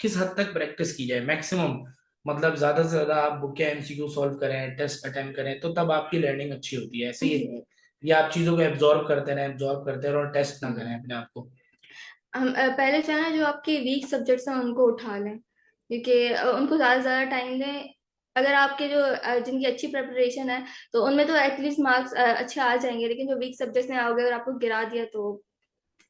किस हद तक प्रैक्टिस की जाए, मैक्सिमम? मतलब ज्यादा से ज्यादा आप बुक के एमसीक्यू सॉल्व करें, टेस्ट अटेम्प्ट करें, तो तब आपकी लर्निंग अच्छी होती है, ऐसे ही? जी। या आप चीजों को एब्जॉर्ब करते रहें और टेस्ट ना करें अपने आप को? हम पहले जो है ना, जो आपके वीक सब्जेक्ट्स हैं उनको उठा लें, क्योंकि उनको ज़्यादा से ज़्यादा टाइम दें। अगर आपके जो जिनकी अच्छी प्रिपरेशन है, तो उनमें तो एटलीस्ट मार्क्स अच्छे आ जाएंगे, लेकिन जो वीक सब्जेक्ट्स में आओगे अगर आपको गिरा दिया तो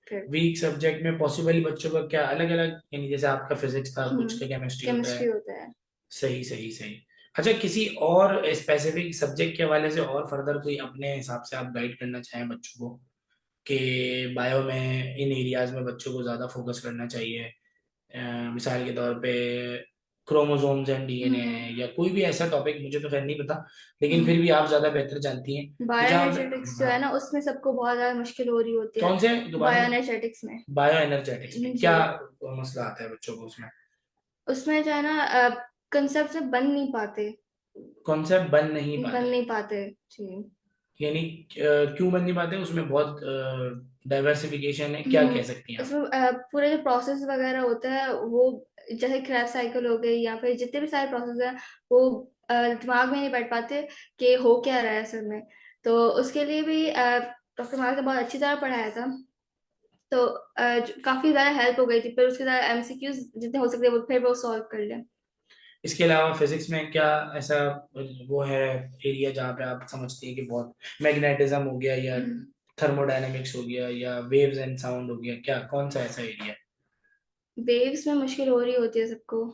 फिर। वीक सब्जेक्ट में पॉसिबल बच्चों का क्या अलग अलग, यानी जैसे आपका फिजिक्स था, कुछ का केमिस्ट्री होता है? केमिस्ट्री होता है। सही सही सही। अच्छा, किसी और स्पेसिफिक सब्जेक्ट के हवाले से और फर्दर कोई अपने हिसाब से आप गाइड करना चाहें बच्चों को कि बायो में इन एरियाज में बच्चों को ज़्यादा फोकस करना चाहिए? मिसाल के तौर पे क्रोमोसोम्स एंड डीएनए, या कोई भी ऐसा टॉपिक, मुझे तो खैर नहीं पता, लेकिन फिर भी आप ज़्यादा बेहतर जानती हैं, तो जहाँ बायोएनर्जेटिक्स जो हाँ। है ना, उसमें सबको बहुत ज़्यादा मुश्किल हो रही होती है। कौन से दोबारा? बायोएनर्जेटिक्स में। बायो एनर्जेटिक्स में जी। क्या मसला आता है बच्चों को उसमें? उसमें जो है ना, कंसेप्ट से बन नहीं पाते। कॉन्सेप्ट बन नहीं बन पाते? नहीं पाते। जी। यानी क्यों बन नहीं पाते? उसमें बहुत डाइवर्सिफिकेशन है, क्या हम्म कह सकती हैं आप? इसमें पूरे जो प्रोसेस वगैरह होता है वो, जैसे क्रैप साइकिल हो गई या फिर जितने भी सारे प्रोसेस हैं, वो दिमाग में नहीं बैठ पाते कि हो क्या रहा है असल में। तो उसके लिए भी डॉक्टर मार्क ने बहुत अच्छी तरह पढ़ाया था। तो काफी ज्यादा हेल्प हो गई थी, फिर उसके साथ एमसीक्यूज जितने हो सकते वो फिर वो सॉल्व कर लिया। इसके अलावा फिजिक्स में क्या ऐसा वो है एरिया जहाँ पे आप समझती हैं कि बहुत, मैग्नेटिज्म हो गया, या थर्मोडायनेमिक्स हो गया, या वेव्स एंड साउंड हो गया, क्या कौन सा ऐसा एरिया? वेव्स में मुश्किल हो रही होती है सबको,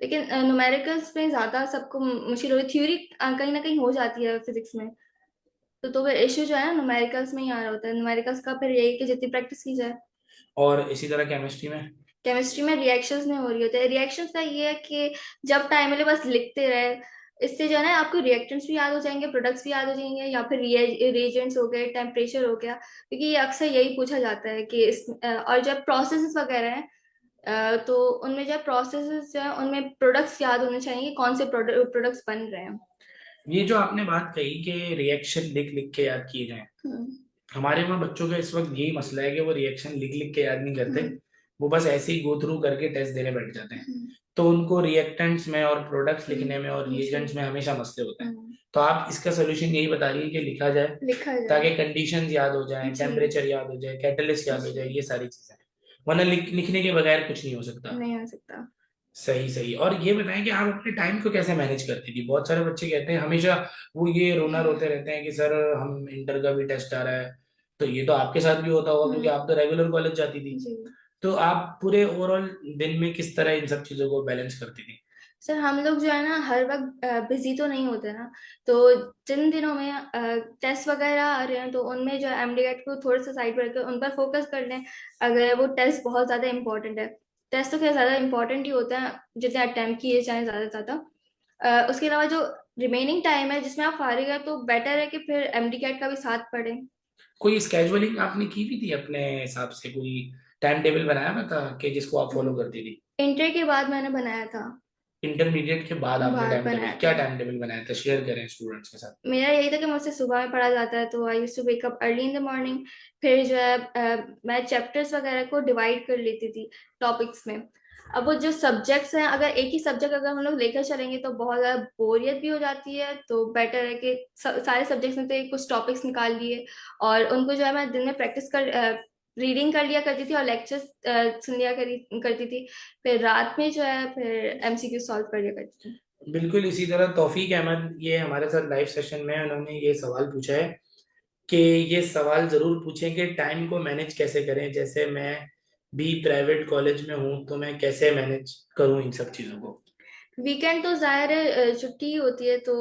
लेकिन न्यूमेरिकल्स में ज्यादा सबको मुश्किल हो रही। थ्योरी कहीं ना कहीं हो जाती है फिजिक्स में। तो फिर इश्यू जो है ना न्यूमेरिकल्स में ही आ रहा होता है। न्यूमेरिकल्स का फिर यही कि जितनी प्रैक्टिस की जाए। और इसी तरह केमिस्ट्री में? केमिस्ट्री में रिएक्शंस में हो रही होती है। रिएक्शंस का ये है कि जब टाइम मिले बस लिखते रहे। इससे जो है ना आपको रिएक्टेंट्स भी याद हो जाएंगे, प्रोडक्ट्स भी याद हो जाएंगे, या फिर रिएजेंट्स हो गए, टेम्परेचर हो गया, क्योंकि ये अक्सर यही पूछा जाता है कि और जब प्रोसेसेस वगैरह हैं, तो उनमें जब प्रोसेसेस जो है उनमें प्रोडक्ट्स याद होने चाहिए कि कौन से प्रोडक्ट्स बन रहे हैं। ये जो आपने बात कही कि रिएक्शन लिख लिख के याद किए जाएं, हम्म। हमारे वहाँ बच्चों का इस वक्त यही मसला है कि वो रिएक्शन लिख लिख के याद नहीं करते, हम्म। वो बस ऐसे ही गो थ्रू करके टेस्ट देने बैठ जाते हैं। हम्म। तो उनको रिएक्टेंट्स में और प्रोडक्ट्स लिखने में और जी। रिएजेंट्स में हमेशा मसले होते हैं। हम्म। तो आप इसका सोल्यूशन यही बता रही है कि लिखा जाए, लिखा जाए। ताकि कंडीशंस याद हो जाएं, जी। टेम्परेचर याद हो जाए, कैटलिस्ट याद हो जाए, जी। ये सारी चीजें। वरना लिखने के बगैर कुछ नहीं हो सकता। नहीं हो सकता। सही सही। और ये बताएं कि आप अपने टाइम को कैसे मैनेज करती थी? बहुत सारे बच्चे कहते हैं हमेशा, वो ये रोना रोते रहते हैं कि सर हम इंटर का भी टेस्ट आ रहा है। तो ये तो आपके साथ भी होता होगा, क्योंकि आप तो रेगुलर कॉलेज जाती थी। जी। तो आप पूरे ओवरऑल दिन में किस तरह इन सब चीजों को बैलेंस करती थी? सर हम लोग जो है ना हर वक्त बिजी तो नहीं होते ना। तो जिन दिनों में टेस्ट वगैरह आ रहे हैं, तो उनमें जो एमडीएट को थोड़ा सा साइड पर रखकर उन पर फोकस कर लें। अगर वो टेस्ट बहुत ज़्यादा इंपॉर्टेंट है, टेस्ट तो खैर ज़्यादा इंपॉर्टेंट ही होता है, जितने अटैम्प्ट किए जाएं ज़्यादा से ज़्यादा। उसके अलावा जो रिमेनिंग टाइम है जिसमें आप फारिग है, तो बेटर है कि फिर एमडीएट का भी साथ पढ़ें। कोई स्केजुअलिंग आपने की भी थी अपने हिसाब से? कोई टाइम टेबल बनाया हुआ था कि जिसको आप फॉलो करती थी? इंटर के बाद मैंने बनाया था। इंटरमीडिएट के बाद आपने बाद टाइम टेबल, बनाया क्या था। टाइम टेबल बनाया था? शेयर करें स्टूडेंट्स के साथ। मेरा यही था कि मुझसे सुबह में पढ़ा जाता है, तो I used to wake up early in the morning. फिर जो है मैं चैप्टर्स वगैरह को डिवाइड कर लेती थी टॉपिक्स में। अब वो जो सब्जेक्ट्स हैं, अगर एक ही सब्जेक्ट अगर हम लोग लेकर चलेंगे तो बहुत ज़्यादा बोरियत भी हो जाती है। तो बेटर है कि सारे सब्जेक्ट्स में से कुछ टॉपिक्स निकाल लिए, और उनको जो है मैं दिन में प्रैक्टिस कर रीडिंग कर लिया करती थी, और लेक्चर्स सुन लिया करती थी। फिर रात में जो है फिर एमसीक्यू सॉल्व कर लिया करती थी। बिल्कुल इसी तरह तौफीक अहमद ये हमारे साथ लाइव सेशन में, उन्होंने ये सवाल पूछा है कि ये सवाल जरूर पूछें कि टाइम को मैनेज कैसे करें, जैसे मैं भी प्राइवेट कॉलेज में हूँ, तो मैं कैसे मैनेज करूँ इन सब चीज़ों को? वीकेंड तो जाहिर है छुट्टी ही होती है, तो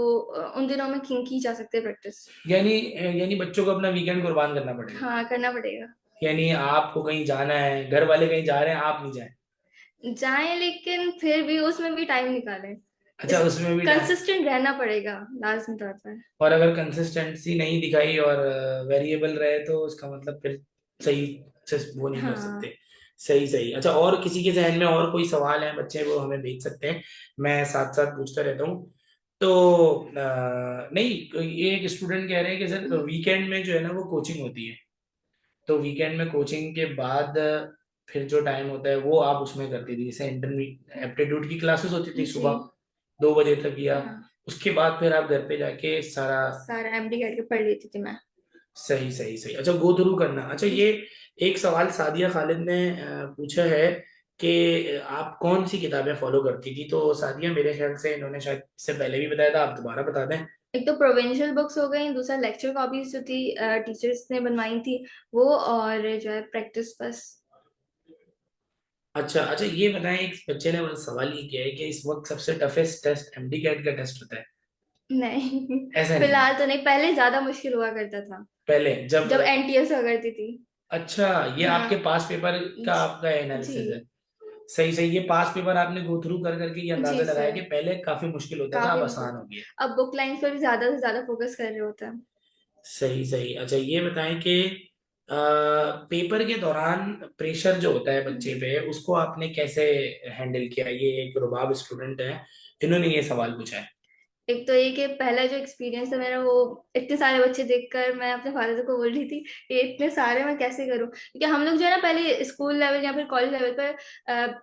उन दिनों में की जा सकती है प्रैक्टिस। यानी यानी बच्चों को अपना वीकेंड कुर्बान करना पड़ेगा? हाँ, करना पड़ेगा। यानी आपको कहीं जाना है, घर वाले कहीं जा रहे हैं, आप नहीं जाए? जाएं, लेकिन फिर भी उसमें भी टाइम निकालें। अच्छा, उसमें भी कंसिस्टेंट रहना पड़ेगा लाजमी तौर पर। और अगर कंसिस्टेंसी नहीं दिखाई और वेरिएबल रहे तो उसका मतलब फिर सही से वो नहीं कर हाँ सकते। सही सही। अच्छा, और किसी के जहन में और कोई सवाल है बच्चे, वो हमें भेज सकते हैं, मैं साथ साथ पूछता रहता हूँ। तो नहीं, ये एक स्टूडेंट कह रहे हैं कि सर वीकेंड में जो है ना वो कोचिंग होती है, तो वीकेंड में कोचिंग के बाद फिर जो टाइम होता है वो आप उसमें करती थी, जैसे इंटरमीडिएट एप्टीट्यूड की क्लासेस होती थी जी। सुबह 2 बजे तक, या हाँ, उसके बाद फिर आप घर पे जाके सारा। सारा एमडी करके पढ़ लेती थी मैं। सही सही सही। अच्छा, गो थ्रू करना। अच्छा, ये एक सवाल सादिया खालिद ने पूछा है कि आप कौन सी किताबें फॉलो करती थी, तो सादिया मेरे ख्याल से इन्होंने शायद इससे पहले भी बताया था, आप दोबारा बता दें। एक तो प्रोविंशियल बुक्स हो गई, दूसरा लेक्चर कॉपीज जो थी टीचर्स ने बनवाई थी वो, और जो है प्रैक्टिस बस। अच्छा अच्छा, ये बताएं, एक बच्चे ने मुझे सवाल ये किया है कि इस वक्त सबसे टफेस्ट टेस्ट एमडी कैट का टेस्ट होता है। नहीं ऐसा नहीं है। फिलहाल तो नहीं, पहले ज्यादा मुश्किल हुआ करता था पहले जब। जब एनटीएस हुआ करती थी। अच्छा, ये आपके हाँ पास पेपर का आपका जी एनालिसिस है। सही सही, ये पास पेपर आपने गो थ्रू कर करके ये अंदाजा जी लगाया सर, कि पहले काफी मुश्किल होता था, काफी अब मुश्किल आसान हो था। गया। अब बुक लाइन्स पर भी ज्यादा से ज्यादा फोकस कर रहे होते हैं। सही सही। अच्छा, ये बताएं कि पेपर के दौरान प्रेशर जो होता है बच्चे पे, उसको आपने कैसे हैंडल किया? ये एक रुबाब स्टूडेंट है, इन्होंने ये सवाल पूछा है। एक तो ये कि पहला जो एक्सपीरियंस था मेरा, वो इतने सारे बच्चे देखकर मैं अपने फादर को बोल रही थी ये इतने सारे मैं कैसे करूं, क्योंकि हम लोग जो है ना पहले स्कूल लेवल या फिर कॉलेज लेवल पर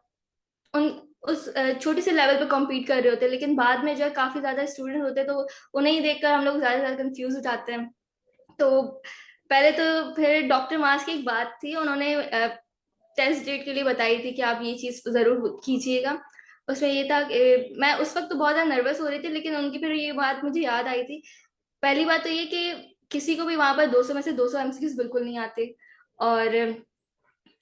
उन उस छोटे से लेवल पे कम्पीट कर रहे होते हैं, लेकिन बाद में जो है काफी ज्यादा स्टूडेंट होते हैं, तो उन्हें ही देखकर हम लोग ज्यादा से ज्यादा कंफ्यूज हो जाते हैं। तो पहले तो फिर डॉक्टर मास की एक बात थी, उन्होंने टेस्ट डेट के लिए बताई थी कि आप ये चीज जरूर कीजिएगा। उसमें ये था कि मैं उस वक्त तो बहुत ज्यादा नर्वस हो रही थी, लेकिन उनकी फिर ये बात मुझे याद आई थी। पहली बात तो ये कि किसी को भी वहां पर 200 में से 200 एमसीक्यूज बिल्कुल नहीं आते। और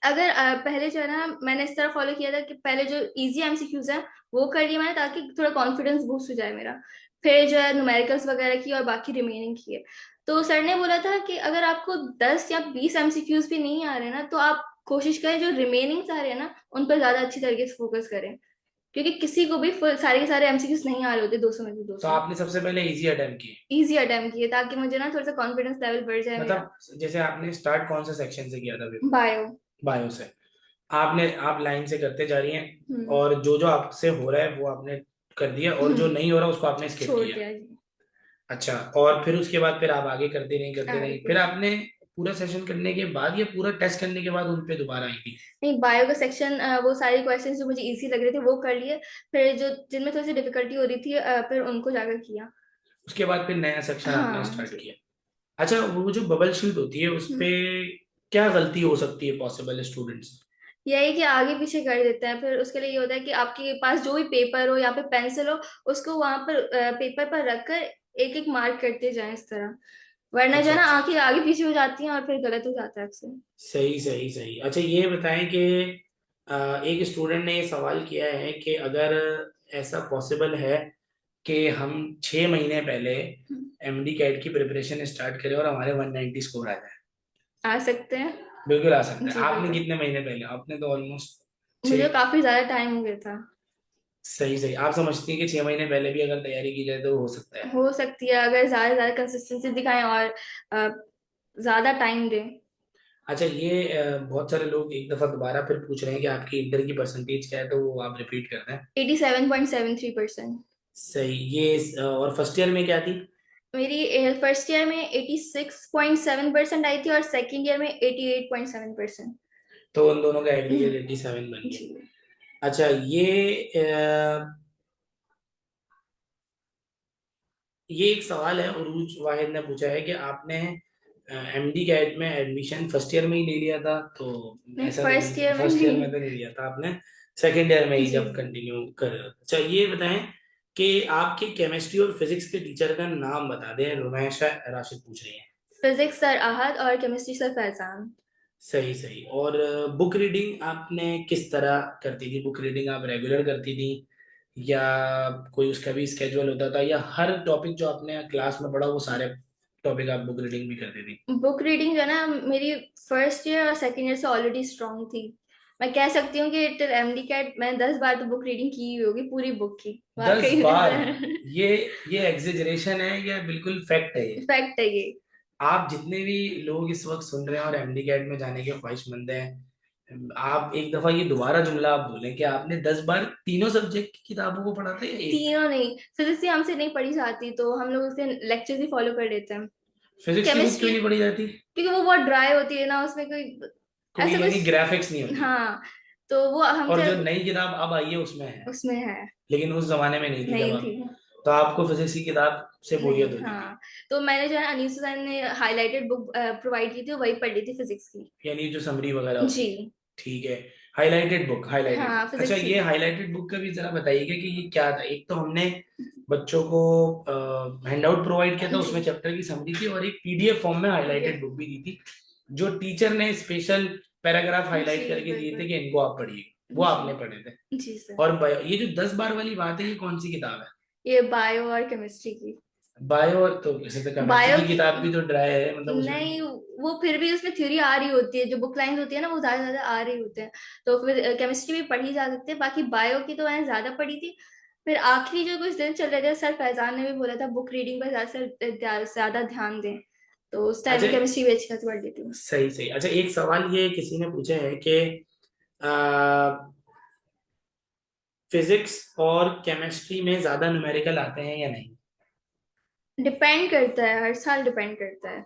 अगर पहले जो है ना मैंने इस तरह फॉलो किया था कि पहले जो इजी एमसीक्यूज है वो कर लिया मैंने, ताकि थोड़ा कॉन्फिडेंस बूस्ट हो जाए मेरा। फिर जो है न्यूमेरिकल्स वगैरह की और बाकी रिमेनिंग की है। तो सर ने बोला था कि अगर आपको 10 या 20 एमसीक्यूज भी नहीं आ रहे ना, तो आप कोशिश करें जो रिमेनिंग आ रहे हैं ना उन पर ज्यादा अच्छी तरीके से फोकस करें, क्योंकि किसी को भी फुल सारे के सारे एमसीक्यूज नहीं आ रहे होते 200 में से तो 200। आपने सबसे पहले इजी अटेम्प्ट किए? इजी अटेम्प्ट किए ताकि मुझे ना थोड़ा सा कॉन्फिडेंस लेवल बढ़ जाए मेरा। मतलब जैसे आपने स्टार्ट कौन से सेक्शन से किया था पेपर? बायो। बायो से। आपने आप लाइन से करते जा रही हैं, हम्म। और जो जो आपसे हो रहा है वो आपने कर दिया, और जो हम्म। नहीं हो रहा उसको आपने स्किप छोड़ किया। दिया जी। अच्छा, और फिर उसके बाद फिर आप आगे करते आगे रही, फिर कुछ आपने पूरा सेशन करने के बाद या पूरा टेस्ट करने के बाद उन पे दोबारा आई थी? नहीं, बायो का सेक्शन वो सारे क्वेश्चंस जो मुझे इजी लग रहे थे वो कर लिए। फिर जो जिनमें थोड़ी सी डिफिकल्टी हो रही थी फिर उनको जाकर किया। उसके बाद फिर नया सेक्शन आपने हाँ स्टार्ट जी। किया। अच्छा, वो जो बबल शीट होती है उस पे हम्म। क्या गलती हो सकती है पॉसिबल स्टूडेंट्स? यही कि आगे पीछे कर देते हैं, फिर उसके लिए ये होता है कि आपके पास जो भी पेपर हो या फिर पेंसिल हो, उसको वहां पर पेपर पर रखकर एक एक मार्क करते जाएं इस तरह। वरना जो अच्छा है ना अच्छा, आंखें आगे पीछे हो जाती हैं और फिर गलत हो जाता है अक्सर। सही सही सही। अच्छा, ये बताएं कि एक स्टूडेंट ने ये सवाल किया है कि अगर ऐसा पॉसिबल है कि हम 6 महीने पहले हम्म, एमडी कैट की प्रिपरेशन स्टार्ट करें और हमारे 190 स्कोर आ जाए। आ सकते हैं। बिल्कुल आ सकता है। जी आपने बिल्कुल। कितने महीने पहले? आपने तो ऑलमोस्ट मुझे 6। काफी ज्यादा टाइम हो गया था। सही सही। आप समझती हैं कि 6 महीने पहले भी अगर तैयारी की जाए तो हो सकता है? हो सकती है अगर ज्यादा से ज्यादा कंसिस्टेंसी दिखाएं और अ, ज्यादा टाइम दें। अच्छा, ये बहुत सारे लोग एक दफा दोबारा फिर पूछ रहे हैं कि आपकी इंटर की परसेंटेज क्या है, तो वो आप रिपीट कर दें। 87.73%। सही। ये और फर्स्ट ईयर में क्या थी? मेरी फर्स्ट ईयर में 86.7% आई थी और सेकंड ईयर में 88.7%। तो उन दोनों का एवरेज 87 बन जी। गया। अच्छा, ये एक सवाल है, उरूज वाहिद ने पूछा है कि आपने एमडी कैट में एडमिशन फर्स्ट ईयर में ही ले लिया था, तो नहीं, ऐसा तो फर्स्ट बिल्कुल ईयर में फर्स्ट ईयर नहीं। में तो नहीं लिया था आपने, सेकेंड ईयर में ही जी। जब कंटिन्यू कर रहे हो। अच्छा, ये बताएं कि आपके केमिस्ट्री और फिजिक्स के टीचर का नाम बता दें, रुमैशा राशिद पूछ रही है। फिजिक्स सर आहद और केमिस्ट्री सर फैजान। सही सही। और बुक रीडिंग आपने किस तरह करती थी? बुक रीडिंग आप रेगुलर करती थी, या कोई उसका भी स्केड्यूल होता था, या हर टॉपिक जो आपने क्लास में पढ़ा वो सारे टॉपिक आप बुक रीडिंग भी करती थी? बुक रीडिंग जो है ना मेरी फर्स्ट ईयर और सेकंड ईयर से ऑलरेडी स्ट्रांग थी। मैं कह सकती हूँ कि टिल एमडी कैट मैंने 10 बार तो बुक रीडिंग की हुई होगी, पूरी बुक की, 10 बार? वाकई ये ये एग्जेजरेशन है या बिल्कुल फैक्ट है ये? फैक्ट है ये। आप जितने भी लोग इस वक्त सुन रहे हैं और एमडी कैट में जाने के ख्वाहिशमंद हैं, आप एक दफा ये दोबारा जुमला आप बोलें कि आपने 10 बार तीनों सब्जेक्ट की किताबों को पढ़ा था या एक? तीनों नहीं, फिजिक्स ही हमसे नहीं पढ़ी जाती तो हम लोग उसके लेक्चर्स ही फॉलो कर लेते हैं। फिजिक्स की बुक क्यों केमिस्ट्री, नहीं पढ़ी जाती? क्योंकि वो बहुत ड्राई होती है ना, उसमें कोई कोई ऐसा यानी कुछ। ग्राफिक्स नहीं होती? हाँ, तो वो और हमसे जो नई किताब अब आई है उसमें है, उसमें है। लेकिन उस जमाने में नहीं थी जब नहीं थी। आप, तो आपको फिजिक्स की किताब से बोरियत नहीं, होती थी? हाँ, तो मैंने जो है अनीस सर ने हाईलाइटेड बुक प्रोवाइड की थी, वही पढ़ ली थी फिजिक्स की। यानी जो समरी वगैरह होती जी। है। ठीक है। हाइलाइटेड बुक, हाइलाइटेड हाँ, बुक, अच्छा फिजिक्स। ये हाइलाइटेड बुक का भी जरा बताइएगा कि ये क्या था। एक तो हमने बच्चों को हैंडआउट प्रोवाइड किया था, जी उसमें चैप्टर की समरी थी और एक पीडीएफ फॉर्म में हाइलाइटेड बुक भी दी थी, जो टीचर ने स्पेशल पैराग्राफ हाईलाइट जी करके दिए थे बिल्कुल। कि इनको आप पढ़िए, वो आपने जी। पढ़े थे। जी सर। और ये जो 10 बार वाली बात है, ये कौन सी किताब है? ये बायो और केमिस्ट्री की। बायो? तो वैसे तो केमिस्ट्री बायो की किताब भी तो ड्राई है, मतलब उसमें नहीं, वो फिर भी उसमें थ्योरी आ रही होती है, जो बुक लाइंस होती है ना वो ज्यादा ज्यादा आ रही होते हैं, तो फिर केमिस्ट्री भी पढ़ी जा सकती है। बाकी बायो की तो मैंने ज्यादा पढ़ी थी। फिर आखिरी जो कुछ दिन चल रहे थे, सर फैजान ने भी बोला था बुक रीडिंग पर ज्यादा ध्यान दें, तो उस टाइम अच्छा, में केमिस्ट्री भी अच्छी खासी पढ़ ली थी। सही सही। अच्छा, एक सवाल ये किसी ने पूछा है कि फिजिक्स और केमिस्ट्री में ज्यादा न्यूमेरिकल आते हैं या नहीं? डिपेंड करता है, हर साल डिपेंड करता है,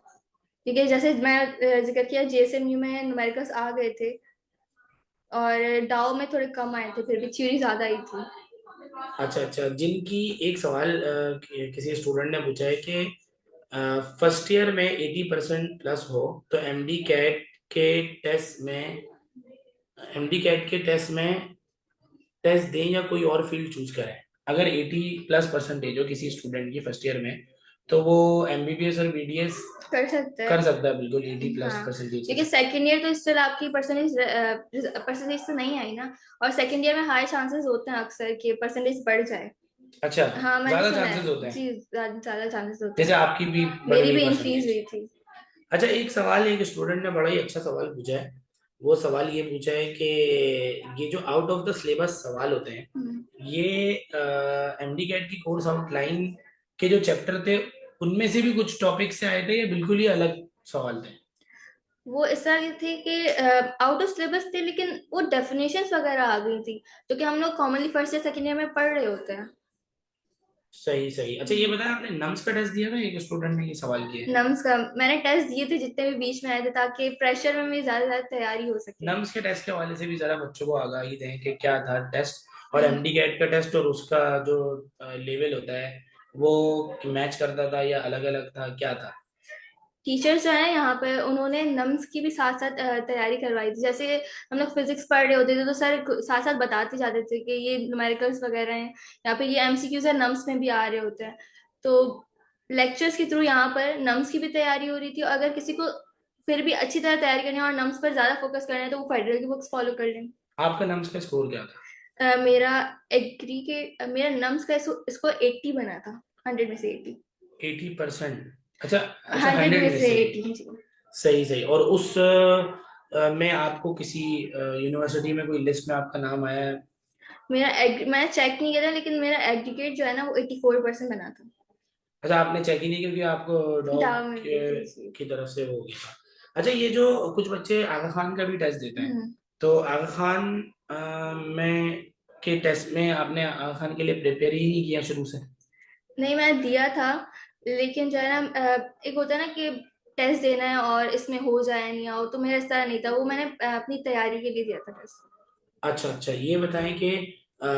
क्योंकि जैसे मैं जिक्र किया जेएसएमयू में न्यूमेरिकल्स आ गए थे, और डाउ में थोड़े कम आए थे, फिर भी थ्योरी ज्यादा आई थी। अच्छा अच्छा, जिनकी एक सवाल किसी स्टूडेंट ने पूछा है कि फर्स्ट ईयर में 80% प्लस हो तो के टेस्ट में एमडी कैट के टेस्ट दें या कोई और फील्ड चूज करें? अगर 80+ परसेंटेज हो किसी स्टूडेंट की फर्स्ट ईयर में, तो वो एमबीबीएस और बीडीएस कर सकते कर हैं। सकता है बिल्कुल 80+ हाँ, परसेंटेज के क्योंकि साथ। सेकेंड ईयर तो स्टिल आपकी परसेंटेज तो नहीं आई ना, और सेकेंड ईयर में हाई चांसेस होते हैं अक्सर कि परसेंटेज बढ़ जाए। अच्छा, हाँ, मैंने ज्यादा सुना चांसेस है होते हैं? जी, ज्यादा चांसेस होते जैसे हैं। आपकी भी बढ़ मेरी गई भी इंक्रीज परसेंटेज? हुई थी। अच्छा, एक सवाल एक स्टूडेंट ने बड़ा ही अच्छा सवाल पूछा है। वो सवाल ये पूछा है कि ये जो आउट ऑफ द सिलेबस सवाल होते हैं, हम्म। ये एमडी कैट की कोर्स आउटलाइन के जो चैप्टर थे, उनमें से भी कुछ टॉपिक से आए थे या बिल्कुल ही अलग सवाल थे? वो इस तरह की थी कि आउट ऑफ सिलेबस थे, लेकिन वो डेफिनेशंस वगैरह आ गई थी, जो कि हम लोग कॉमनली फर्स्ट या सेकेंड ईयर में पढ़ रहे होते हैं। सही सही। अच्छा, ये बताया आपने नम्स का टेस्ट दिया था? एक स्टूडेंट ने ये सवाल किया है। नम्स का मैंने टेस्ट दिए थे जितने भी बीच में आए थे, ताकि प्रेशर में भी ज्यादा ज्यादा तैयारी हो सके। नम्स के टेस्ट के हवाले से भी जरा बच्चों को आगाही दें कि क्या था टेस्ट, और एमडी कैट का टेस्ट और उसका जो लेवल होता है वो मैच करता था या अलग अलग था, क्या था? टीचर्स जो है यहाँ पे, उन्होंने नम्स की भी साथ साथ तैयारी करवाई थी। जैसे हम लोग फिजिक्स पढ़ रहे होते थे तो सर साथ साथ बताते जाते थे कि ये न्यूमेरिकल्स वगैरह हैं, यहाँ पे ये एमसीक्यूज है, नम्स में भी आ रहे होते हैं। तो लेक्चर्स के थ्रू यहाँ पर नम्स की भी तैयारी हो रही थी, और अगर किसी को फिर भी अच्छी तरह तैयारी करनी है और नम्स पर ज्यादा फोकस करना है, तो वो फेडरल की बुक्स फॉलो कर लें। आपका नम्स का स्कोर क्या था? मेरा एग्री के मेरा नम्स का इसको 80 बना था, 100 में से 80। 80%? अच्छा अच्छा, 100 100 में में से से? 80 जी। सही सही। और उस में आपको किसी यूनिवर्सिटी में कोई लिस्ट में आपका नाम आया है? मैंने चेक नहीं किया था, लेकिन मेरा एग्रीगेट जो है ना वो 84% बना था। अच्छा, आपने चेक ही नहीं क्योंकि आपको डॉग डाउ में भी थी जी। की तरफ से हो गया था। अच्छा, ये जो कुछ बच्चे आगा खान का भी टेस्ट देते हैं, हम्म। तो आगा खान में के टेस्ट में आपने आगा खान के लिए प्रिपेयर ही नहीं किया शुरू से? नहीं, मैंने दिया था, लेकिन जो है ना एक होता है ना कि टेस्ट देना है और इसमें हो जाए नहीं हो, तो मेरा इस तरह नहीं था, वो मैंने अपनी तैयारी के लिए दिया था टेस्ट। अच्छा अच्छा, ये बताएं कि अ,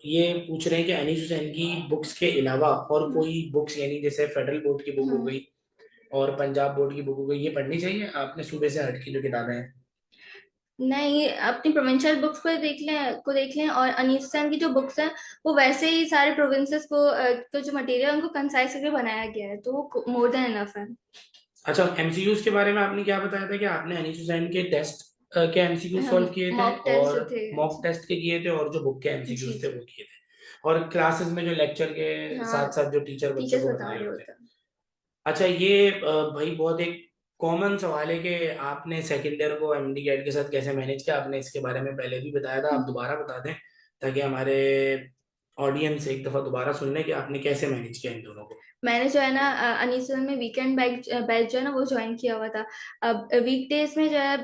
ये पूछ रहे हैं कि अनीस हुसैन की बुक्स के अलावा और हम्म। कोई बुक्स, यानी जैसे फेडरल बोर्ड की बुक हो हम्म। गई और पंजाब बोर्ड की बुक हो गई, ये पढ़नी चाहिए आपने सूबे से हट की जो किताबें हैं? नहीं, अपनी प्रोविंशियल बुक्स को देख लें और अनीस हुसैन की जो बुक्स हैं, वो वैसे ही सारे प्रोविंसेस को जो मटेरियल उनको कंसाइज करके बनाया गया है, तो वो मोर देन इनफ है। अच्छा, एमसीक्यूज के बारे में आपने क्या बताया था कि आपने अनीस हुसैन के टेस्ट के एमसीक्यू हम सॉल्व किए थे मॉक टेस्ट और जो थे। मॉक टेस्ट के किए थे और जो बुक के जी एमसीक्यूज थे जी। वो किए थे, और क्लासेस में जो लेक्चर के हाँ, साथ साथ जो टीचर बच्चों टीचर्स को बता बता रहे रहे होते हैं। होते हैं। अच्छा, ये भाई बहुत एक कॉमन सवाल है कि आपने सेकेंड ईयर को एमडी कैट के साथ कैसे मैनेज किया। आपने इसके बारे में पहले भी बताया था, आप दोबारा बता दें ताकि हमारे ऑडियंस एक दफा दोबारा सुन लें कि आपने कैसे मैनेज किया इन दोनों को। मैंने जो है ना अनीसुल में वीकेंड बैच बैच जो है ना वो ज्वाइन किया हुआ था। अब वीकडेज में जो है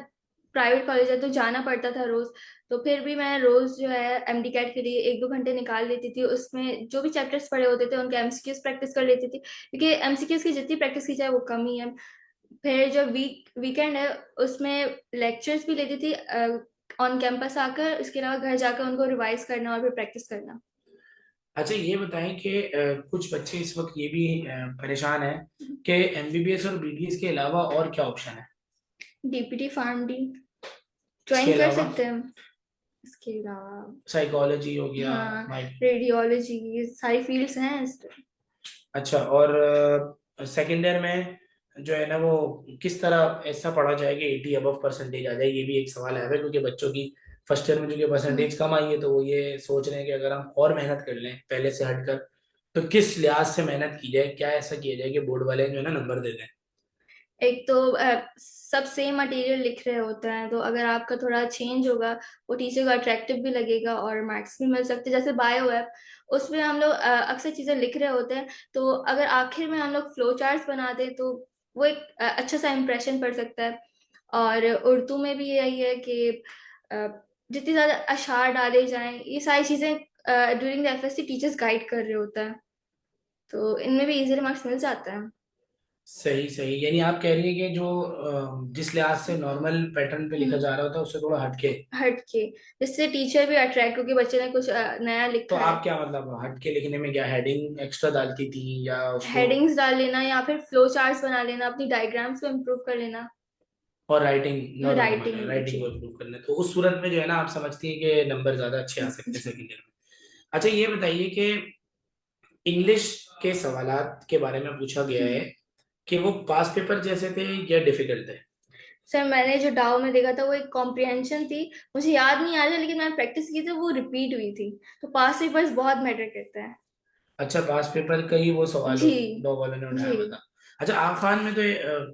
प्राइवेट कॉलेज है तो जाना पड़ता था रोज। तो फिर भी मैं रोज जो है एमडी कैट के लिए 1-2 घंटे निकाल लेती थी। उसमें जो भी चैप्टर्स पढ़े होते थे उनके एमसीक्यूज प्रैक्टिस कर लेती थी, क्योंकि एमसीक्यूज की जितनी प्रैक्टिस की जाए वो कम ही है। फिर जो वीकेंड है उसमें लेक्चर्स भी लेती थी ऑन कैंपस आकर, इसके अलावा घर जाकर उनको रिवाइज करना और फिर प्रैक्टिस करना। अच्छा ये बताएं कि कुछ बच्चे इस वक्त ये भी परेशान हैं कि एमबीबीएस और बीडीएस के अलावा और क्या ऑप्शन है। डीपीटी फार्म डी इसके ज्वाइन कर अलावा सकते हैं। इसके अलावा साइकोलॉजी हो गया, हाँ, माइक। रेडियोलॉजी, सारी फील्ड्स हैं इस पे। अच्छा, और सेकेंड ईयर में जो है ना वो किस तरह ऐसा पढ़ा जाए कि 80 अबव परसेंटेज आ जाए, ये भी एक सवाल है क्योंकि बच्चों की फर्स्ट ईयर में जो कि परसेंटेज कम आई है तो वो ये सोच रहे हैं कि अगर हम और मेहनत कर लें पहले से हटकर तो किस लिहाज से मेहनत की जाए, क्या ऐसा किया जाए कि बोर्ड वाले जो है ना नंबर दे दें। एक तो सब सेम मटेरियल लिख रहे होते हैं, तो अगर आपका थोड़ा चेंज होगा वो टीचर को अट्रैक्टिव भी लगेगा और मार्क्स भी मिल सकते हैं। जैसे बायो है, उसमें हम लोग अक्सर चीजें लिख रहे होते हैं, तो अगर आखिर में हम लोग फ्लो चार्ट्स बना दें तो वो एक अच्छा सा इम्प्रेशन पड़ सकता है। और उर्दू में भी यही है कि अ, जितनी ज्यादा अशार डाले जाएं, ये सारी चीजें during the FSc teachers guide कर रहे होते हैं, तो इनमें भी इजीली मार्क्स मिल जाते हैं। सही सही, यानी आप कह रही है कि जो जिस लिहाज से नॉर्मल पैटर्न पे लिखा हम्म, जा रहा होता है उससे थोड़ा हटके। हट के, जिससे टीचर भी अट्रैक्ट हो कि बच्चे ने कुछ नया तो लिखा है। आप क्या मतलब हटके लिखने में क्या हेडिंग एक्स्ट्रा डालती थी या उसको, हेडिंग्स डाल लेना या फिर फ्लो चार्ट्स बना लेना, अपनी डायग्राम्स को इम्प्रूव कर लेना। और राइटिंग राइटिंग नॉर्मल में राइटिंग जी। को इम्प्रूव करना है तो उस सूरत में जो है ना आप समझती हैं कि नंबर ज्यादा अच्छे आ सकते हैं जी। सेकेंड ईयर में। अच्छा ये बताइए कि इंग्लिश के सवालात के बारे में पूछा गया है कि वो पास पेपर जैसे थे या डिफिकल्ट थे। सर मैंने जो डाउ में देखा था वो एक कॉम्प्रिहेंशन थी, मुझे याद नहीं आ रहा लेकिन मैंने प्रैक्टिस की थी, वो रिपीट हुई थी। तो पास पेपर्स बहुत मैटर करते हैं। अच्छा, पास पेपर का ही वो सवालों जी। दो वालों ने जी। उठाया हुआ था। अच्छा आफान में तो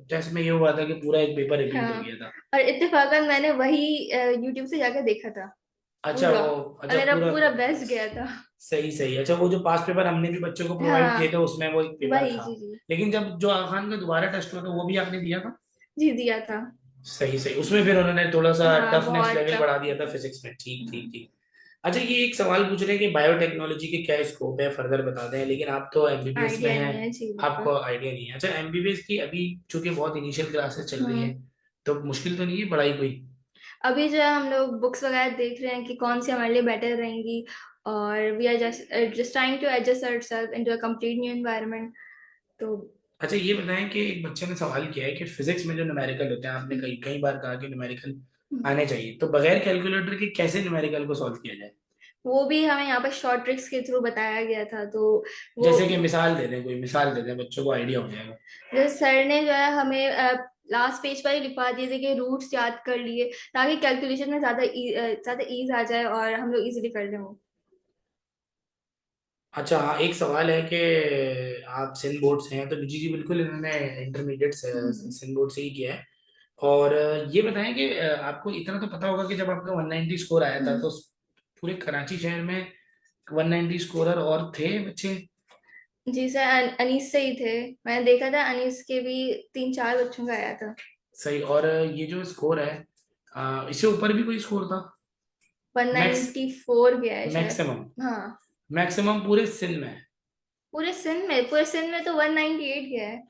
टेस्ट में ये हुआ था कि पूरा एक पेपर रिपीट हो हाँ, गया था। और इत्तेफाकन मैंने वही यूट्यूब से जाकर देखा था अच्छा पूरा, वो, और अच्छा मेरा पूरा, पूरा बेस्ट गया था। सही सही। अच्छा वो जो पास पेपर हमने भी बच्चों को प्रोवाइड किए थे हाँ, उसमें वो एक पेपर वही था, जी जी। लेकिन जब जो आफान का दोबारा टेस्ट हुआ था वो भी आपने दिया था। जी दिया था। सही सही, उसमें फिर उन्होंने थोड़ा सा हाँ, टफनेस बहुत लेवल टफ। बढ़ा दिया था फिजिक्स में। ठीक ठीक ठीक। अच्छा ये एक सवाल पूछ रहे हैं कि बायोटेक्नोलॉजी के क्या स्कोप है, फर्दर बता दें, लेकिन आप तो एमबीबीएस में आइडिया हैं, नहीं है जी आपको बिल्कुल। आइडिया नहीं है। अच्छा एमबीबीएस की अभी चूंकि बहुत इनिशियल क्लासेस चल रही है हम्म। तो मुश्किल तो नहीं है पढ़ाई कोई। अभी जो है हम लोग बुक्स वगैरह देख रहे हैं कि कौन सी हमारे लिए बेटर रहेंगी, और we are just trying to adjust ourselves into a complete new environment. तो अच्छा ये बताएं कि एक बच्चे ने सवाल किया है कि फिजिक्स में जो न्यूमेरिकल होते हैं, आपने कई कई बार कहा कि न्यूमेरिकल आने चाहिए, तो बगैर कैलकुलेटर के कैसे न्यूमेरिकल को सॉल्व किया जाए। वो भी हमें यहाँ पर शॉर्ट ट्रिक्स के थ्रू बताया गया था, तो वो जैसे कि मिसाल दे दें, कोई मिसाल दे दें बच्चों को आइडिया हो जाएगा। जैसे सर ने जो है हमें लास्ट पेज पर ही लिखवा दिए थे कि रूट्स याद कर लिए, ताकि कैलकुलेशन में ज्यादा ईज आ जाए और हम लोग इजीली कर लें वो। अच्छा हाँ, एक सवाल है कि आप सिंध बोर्ड से हैं तो जी जी बिल्कुल, इन्होंने इंटरमीडिएट हम्म। सिंध बोर्ड से ही किया है। और ये बताएं कि आपको इतना तो पता होगा कि जब आपका 190 स्कोर आया था हम्म। तो पूरे कराची शहर में 190 स्कोरर और थे बच्चे। जी सर, अनीस से ही थे। मैंने देखा था अनीस के भी 3-4 बच्चों का आया था। सही, और ये जो स्कोर है इससे ऊपर भी कोई स्कोर था। मैक्स 194 गया है शायद। मैक्सिमम हाँ, मैक्सिमम पूरे सिंध में। पूरे सिंध में तो 198 गया है।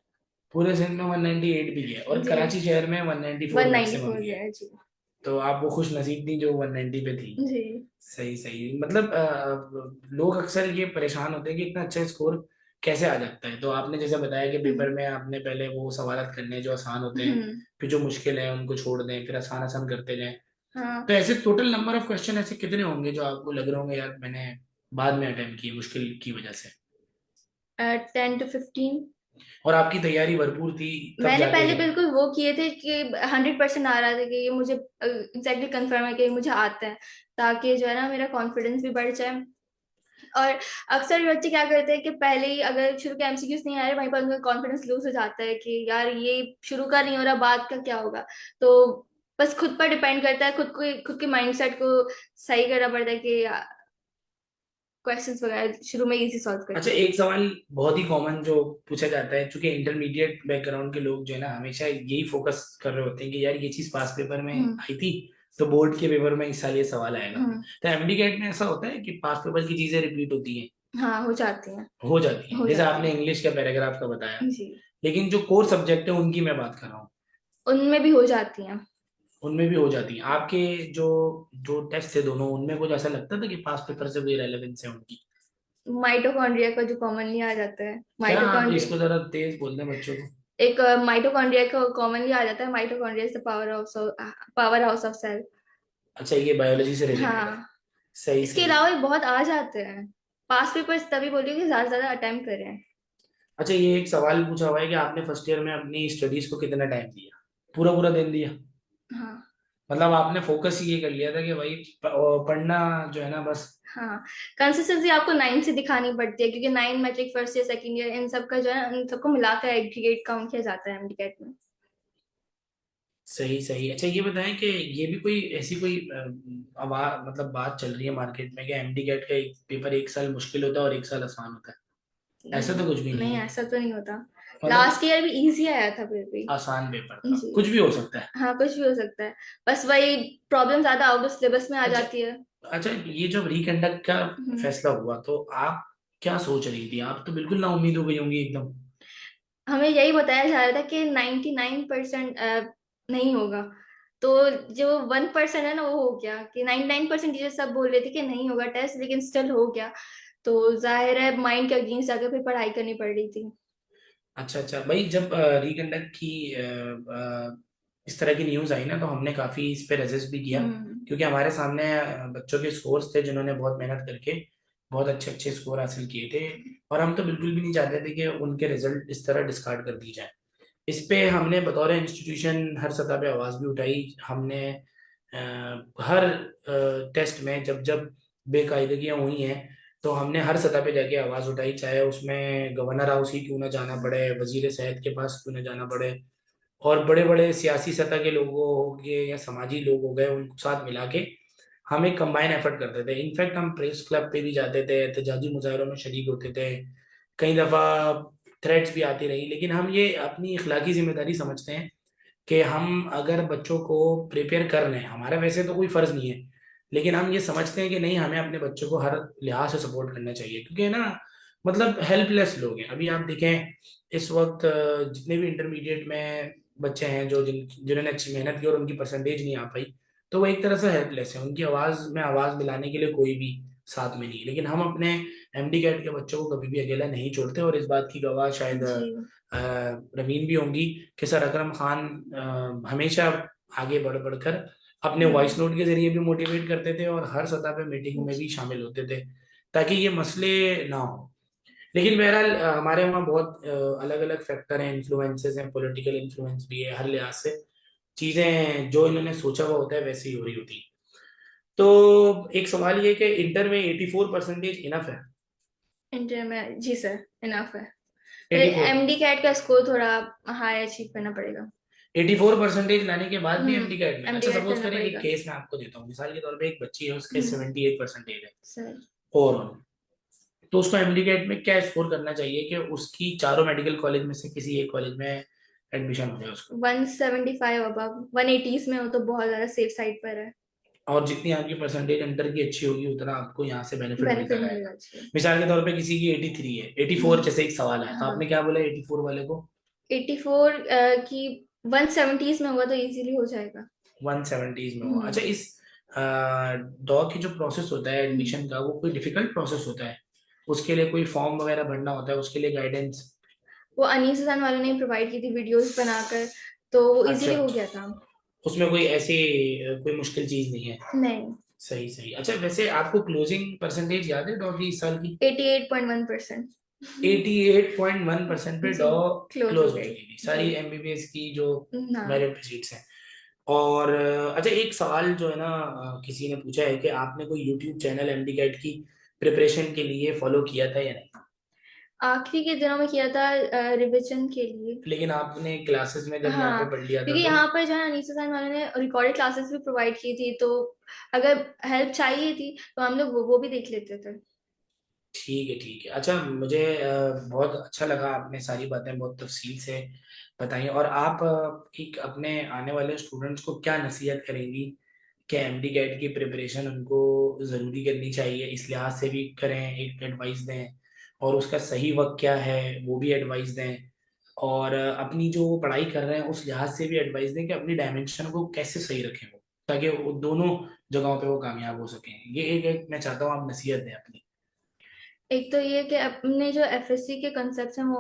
पूरे सिंध में 198 भी है और जी, कराची शहर में 194 मैक्सिमम 194 भी है। गया है जी। तो आप वो खुश नसीब थी जो 190 पे थी। जी। सही सही, मतलब लोग अक्सर ये परेशान होते हैं कि इतना अच्छा स्कोर कैसे आ जाता है। तो आपने जैसे बताया कि पेपर हम्म। में आपने पहले वो सवाल करने हैं जो आसान होते हैं, हम्म। फिर जो मुश्किल है उनको छोड़ दें, फिर आसान आसान करते जाएं। हाँ, तो ऐसे टोटल नंबर ऑफ क्वेश्चन ऐसे कितने होंगे जो आपको लग रहे होंगे यार मैंने बाद में अटेम्प्ट किए मुश्किल की वजह से। 10 to 15। और आपकी तैयारी भरपूर थी तब मैंने जाके। पहले बिल्कुल वो किए थे कि 100% आ रहा था कि ये मुझे एग्जैक्टली कंफर्म है कि ये मुझे आता है, ताकि जो है ना मेरा कॉन्फिडेंस भी बढ़ जाए। और अक्सर बच्चे क्या करते हैं कि पहले ही अगर शुरू के एमसीक्यूज नहीं आ रहे, वहीं पर उनका कॉन्फिडेंस लूज हो जाता है कि यार ये शुरू का नहीं हो रहा, बाद का क्या होगा। तो बस खुद पर डिपेंड करता है, खुद के माइंडसेट को सही करना पड़ता है कि क्वेश्चंस वगैरह शुरू में इजी सॉल्व अच्छा, करके। एक सवाल बहुत ही कॉमन जो पूछा जाता है, क्योंकि इंटरमीडिएट बैकग्राउंड के लोग जो है ना हमेशा यही फोकस कर रहे होते हैं कि यार ये चीज पास पेपर में हम्म। आई थी, तो बोर्ड के पेपर में इस साल ये सवाल आएगा। हम्म। तो एमडी कैट में ऐसा होता है कि पास पेपर की चीजें रिपीट होती हैं? हाँ, हो जाती हैं। हो जाती हैं, हो जैसे जाती आपने हैं। इंग्लिश का पैराग्राफ का बताया। जी। लेकिन जो कोर सब्जेक्ट है उनकी मैं बात कर रहा हूँ, उनमें भी हो जाती हैं। उनमें भी हो जाती है। आपके जो जो टेस्ट थे दोनों, उनमें कुछ ऐसा लगता था कि पास पेपर से कोई रेलेवेंस है उनकी? माइटोकॉन्ड्रिया का जो कॉमनली आ जाता है, क्या आप माइटोकॉन्ड्रिया। इसको जरा तेज बोल दें बच्चों को? एक माइटोकॉन्ड्रिया का कॉमनली आ जाता है, mitochondria is the power house of cell. अच्छा, ये बायोलॉजी से रिलेटेड है। हाँ। सही इसके सही। अलावा भी बहुत आ जाते हैं। पास पेपर्स तभी बोल रही हूँ कि ज्यादा से ज्यादा अटेम्प्ट करें। अच्छा, ये एक सवाल पूछा हुआ है कि आपने फर्स्ट ईयर में अपनी स्टडीज को कितना टाइम दिया? पूरा पूरा दिन दिया? हाँ। मतलब आपने फोकस ये कर लिया था कि भाई पढ़ना जो है ना बस? हाँ, कंसिस्टेंसी आपको 9 से दिखानी पड़ती है, क्योंकि 9 matric first year second year इन सब का जो है, इन सबको मिलाकर एग्रीगेट काउंट किया जाता है एमडीकेट में। सही सही। अच्छा, ये बताएं कि ये भी कोई ऐसी कोई आवाज मतलब बात चल रही है मार्केट में कि एमडी कैट का एक पेपर एक साल मुश्किल होता है और एक साल आसान होता है? ऐसा तो कुछ भी नहीं नहीं, है। ऐसा तो नहीं होता। मतलब लास्ट ईयर भी इजी आया था फिर भी। आसान पेपर था, जी। कुछ भी हो सकता है। हाँ, कुछ भी हो सकता है। बस वही प्रॉब्लम ज्यादा आउट ऑफ सिलेबस में आ अच्छा। जाती है। अच्छा, ये जब रिकंडक्ट का हम्म। फैसला हुआ तो आप क्या सोच रही थी? आप तो बिल्कुल ना उम्मीद हो गई होंगी एकदम। हमें यही बताया जा रहा था कि 99% नहीं होगा। तो जो 1% है ना, वो हो गया कि 99% टीचर सब बोल रहे थे कि नहीं होगा टेस्ट, लेकिन स्टिल हो गया। तो जाहिर है माइंड के अगेंस्ट जाकर फिर पढ़ाई करनी पड़ रही थी। अच्छा अच्छा भाई, जब रिकंडक्ट की इस तरह की न्यूज़ आई ना, तो हमने काफ़ी इस पे रेजिस्ट भी किया। हम्म। क्योंकि हमारे सामने बच्चों के स्कोर्स थे जिन्होंने बहुत मेहनत करके बहुत अच्छे अच्छे स्कोर हासिल किए थे। और हम तो बिल्कुल भी नहीं चाहते थे कि उनके रिजल्ट इस तरह डिस्कार्ड कर दी जाए। इस पे हमने बतौर इंस्टीट्यूशन हर सतह पे आवाज़ भी उठाई। हमने हर टेस्ट में जब जब बेकायदगियाँ हुई हैं, तो हमने हर सतह पे जाके आवाज़ उठाई, चाहे उसमें गवर्नर हाउस ही क्यों ना जाना पड़े, वजीर सेहत के पास क्यों ना जाना पड़े, और बड़े बड़े सियासी सतह के लोगों हो गए या समाजी लोग हो गए, उनको साथ मिला के हम एक कंबाइन एफर्ट करते थे। इनफैक्ट हम प्रेस क्लब पे भी जाते थे, एहतजाजी मुजाहरों में शरीक होते थे। कई दफ़ा थ्रेट्स भी आती रही, लेकिन हम ये अपनी इखलाकी जिम्मेदारी समझते हैं कि हम अगर बच्चों को प्रिपेयर कर रहे हैं, हमारा वैसे तो कोई फ़र्ज़ नहीं है, लेकिन हम ये समझते हैं कि नहीं, हमें अपने बच्चों को हर लिहाज से सपोर्ट करना चाहिए। क्योंकि ना, मतलब हेल्पलेस लोग हैं अभी। आप देखें इस वक्त जितने भी इंटरमीडिएट में बच्चे हैं जो जिन्होंने अच्छी मेहनत की और उनकी परसेंटेज नहीं आ पाई, तो वो एक तरह से हेल्पलेस है। उनकी आवाज़ में आवाज़ मिलाने के लिए कोई भी साथ में नहीं है। लेकिन हम अपने एमडी कैट के बच्चों को कभी भी अकेला नहीं छोड़ते, और इस बात की गवाह शायद जी। रवीन भी होंगी कि सर अकरम खान हमेशा आगे बढ़ बढ़कर अपने वॉइस हम्म। नोट के जरिए भी मोटिवेट करते थे और हर सतह पे मीटिंग में भी शामिल होते थे, ताकि ये मसले ना हो। लेकिन बहरहाल हमारे वहाँ बहुत अलग अलग फैक्टर हैं, इन्फ्लुएंसेस हैं, पॉलिटिकल इन्फ्लुएंस भी है। हर लिहाज से चीज़ें जो इन्होंने सोचा हुआ होता है वैसे ही हो रही होती है। तो एक सवाल ये कि इंटर में 84% इनफ है? इंटर में जी सर, इनफ है। 84? एमडी कैट का स्कोर थोड़ा हाई अचीव करना पड़ेगा। 84% लाने के बाद भी एमडी कैट में? एमडी अच्छा, कैट सपोज करना करें एक पड़ेगा। केस मैं आपको देता हूँ, मिसाल के तौर पे एक बच्ची है, उसके हम्म। 78% है सर। ओवरऑल। तो उसको एमडी कैट में क्या स्कोर करना चाहिए कि उसकी चारों मेडिकल कॉलेज में से किसी एक कॉलेज में एडमिशन हो जाए उसको? 175 अबव, 180s में हो तो बहुत ज्यादा सेफ साइड पर है। और जितनी आपकी परसेंटेज अंडर की अच्छी होगी, उतना आपको यहाँ से बेनिफिट मिलता बेनिफिट रहेगा। मिलेगा जी। मिसाल के तौर पे किसी की 83 है, 84 हम्म। जैसे एक सवाल है, तो हाँ। आपने क्या बोला 84 वाले को? 84 की 170s में होगा तो इजीली हो जाएगा। 170s में हो? अच्छा, हम्म। इस डॉ की जो प्रोसेस होता है हम्म। एडमिशन का, वो कोई डिफिकल्ट प्रोसेस होता है? उसके लिए कोई फॉर्म वगैरह भरना होता है? उसके लिए गाइडेंस? वो अनीस हसन वालों ने प्रोवाइड की थी वीडियोस बनाकर, तो वो अच्छा, इजीली हो गया था। उसमें कोई ऐसी कोई मुश्किल चीज नहीं है? नहीं। सही सही। अच्छा, वैसे आपको क्लोजिंग परसेंटेज याद है डॉ की इस साल की? 88.1%। 88.1% पे जी। डॉ क्लोज हो क्लोज हो गई। चुकी थी जी। सारी एमबीबीएस की जो हाँ। मेरिट सीट्स हैं। और अच्छा, एक सवाल जो है ना, किसी ने पूछा है कि आपने कोई यूट्यूब चैनल एमडी कैट की प्रिपरेशन के लिए फॉलो किया था या नहीं? आखिरी के दिनों में किया था रिवीजन के लिए। लेकिन आपने क्लासेस में जब यहाँ हाँ, पे पढ़ लिया था क्योंकि तो? यहाँ पर जो है अनीसा सर वालों ने रिकॉर्डेड क्लासेस भी प्रोवाइड की थी, तो अगर हेल्प चाहिए थी तो हम लोग वो भी देख लेते थे। ठीक है, ठीक है। अच्छा, मुझे बहुत अच्छा लगा, आपने सारी बातें बहुत तफसील से बताई। और आप एक अपने आने वाले स्टूडेंट्स को क्या नसीहत करेंगी कि एमडी कैट की प्रिपरेशन उनको ज़रूरी करनी चाहिए, इस लिहाज से भी करें, एक एडवाइस दें, और उसका सही वक्त क्या है वो भी एडवाइस दें, और अपनी जो पढ़ाई कर रहे हैं उस लिहाज से भी एडवाइस दें कि अपनी डायमेंशन को कैसे सही रखें वो, ताकि वो दोनों जगहों पे वो कामयाब हो सकें। ये एक मैं चाहता हूँ आप नसीहत दें अपनी। एक तो ये कि अपने जो एफएससी के कंसेप्ट हैं वो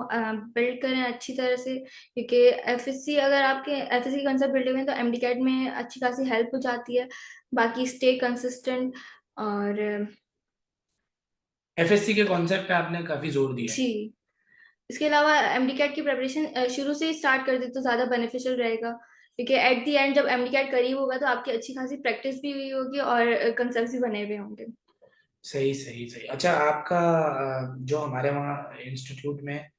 बिल्ड करें अच्छी तरह से, क्योंकि एफएससी अगर आपके एफएससी कंसेप्ट बिल्ड करें तो एमडीकैट में अच्छी खासी हेल्प हो जाती है। बाकी स्टे कंसिस्टेंट। और एफएससी के कॉन्सेप्ट पे आपने काफी जोर दिया है। जी, इसके अलावा एमडीकैट की प्रिपरेशन शुरू से ही स्टार्ट कर दे तो ज़्यादा बेनिफिशियल रहेगा, क्योंकि एट द एंड जब एमडीकैट करीब होगा तो आपकी अच्छी खासी प्रैक्टिस भी हुई होगी और कंसेप्ट भी बने हुए होंगे। सही, सही, सही। अच्छा, आपका जो हमारे वहाँ इंस्टीट्यूट में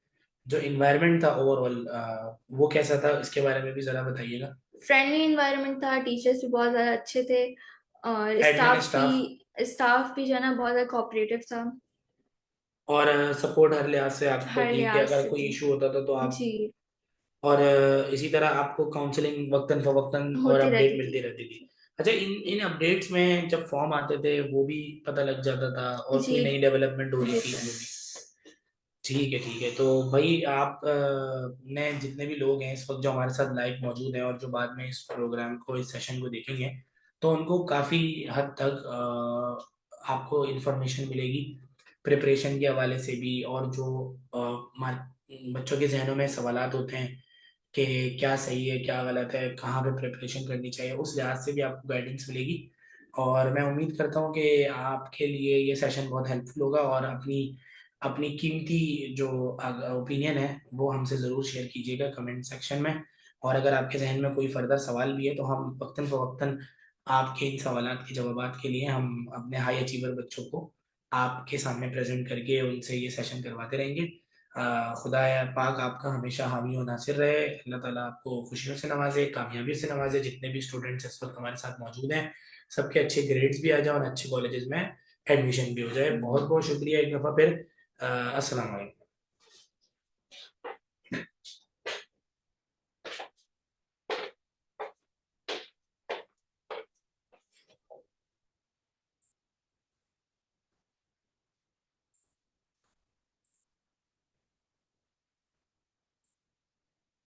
जो इन्वायरमेंट था ओवरऑल, वो कैसा था, इसके बारे में भी जरा बताइएगा। फ्रेंडली इन्वायरमेंट था, टीचर्स भी बहुत ज़्यादा अच्छे थे, और एडमिन स्टाफ स्टाफ भी जो है ना बहुत ज़्यादा कोऑपरेटिव था। और सपोर्ट हर लिहाज से आपको हर थी कि लिहाज अगर से कोई थी। इशू होता था तो आप, जी, और इसी तरह आपको काउंसलिंग वक्तन फवक्तन और होती अपडेट रहती थी। मिलती रहती थी। अच्छा, इन इन अपडेट्स में जब फॉर्म आते थे वो भी पता लग जाता था, और जी, कोई नई डेवलपमेंट हो रही जी थी सर। वो भी? ठीक है, ठीक है। तो भाई आप ने जितने भी लोग हैं इस वक्त जो हमारे साथ लाइव मौजूद हैं और जो बाद में इस प्रोग्राम को, इस सेशन को देखेंगे, तो उनको काफ़ी हद तक आपको इन्फॉर्मेशन मिलेगी प्रिपरेशन के हवाले से भी, और जो बच्चों के जहनों में सवालात होते हैं कि क्या सही है क्या गलत है, कहाँ पे प्रिपरेशन करनी चाहिए, उस लिहाज से भी आपको गाइडेंस मिलेगी। और मैं उम्मीद करता हूँ कि आपके लिए ये सेशन बहुत हेल्पफुल होगा, और अपनी अपनी कीमती जो ओपिनियन है वो हमसे ज़रूर शेयर कीजिएगा कमेंट सेक्शन में। और अगर आपके जहन में कोई फर्दर सवाल भी है तो हम वक्तन फ़वक्तन आपके इन सवालात के जवाबात के लिए हम अपने हाई अचीवर बच्चों को आपके सामने प्रेजेंट करके उनसे ये सेशन करवाते रहेंगे। खुदा पाक आपका हमेशा हामी और नासिर रहे। अल्लाह ताला आपको खुशियों से नवाजे, कामयाबियों से नवाजे। जितने भी स्टूडेंट्स इस वक्त हमारे साथ मौजूद हैं, सबके अच्छे ग्रेड्स भी आ जाए और अच्छे कॉलेजेस में एडमिशन भी हो जाए। बहुत बहुत शुक्रिया एक दफ़ा फिर। अस्सलाम वालेकुम।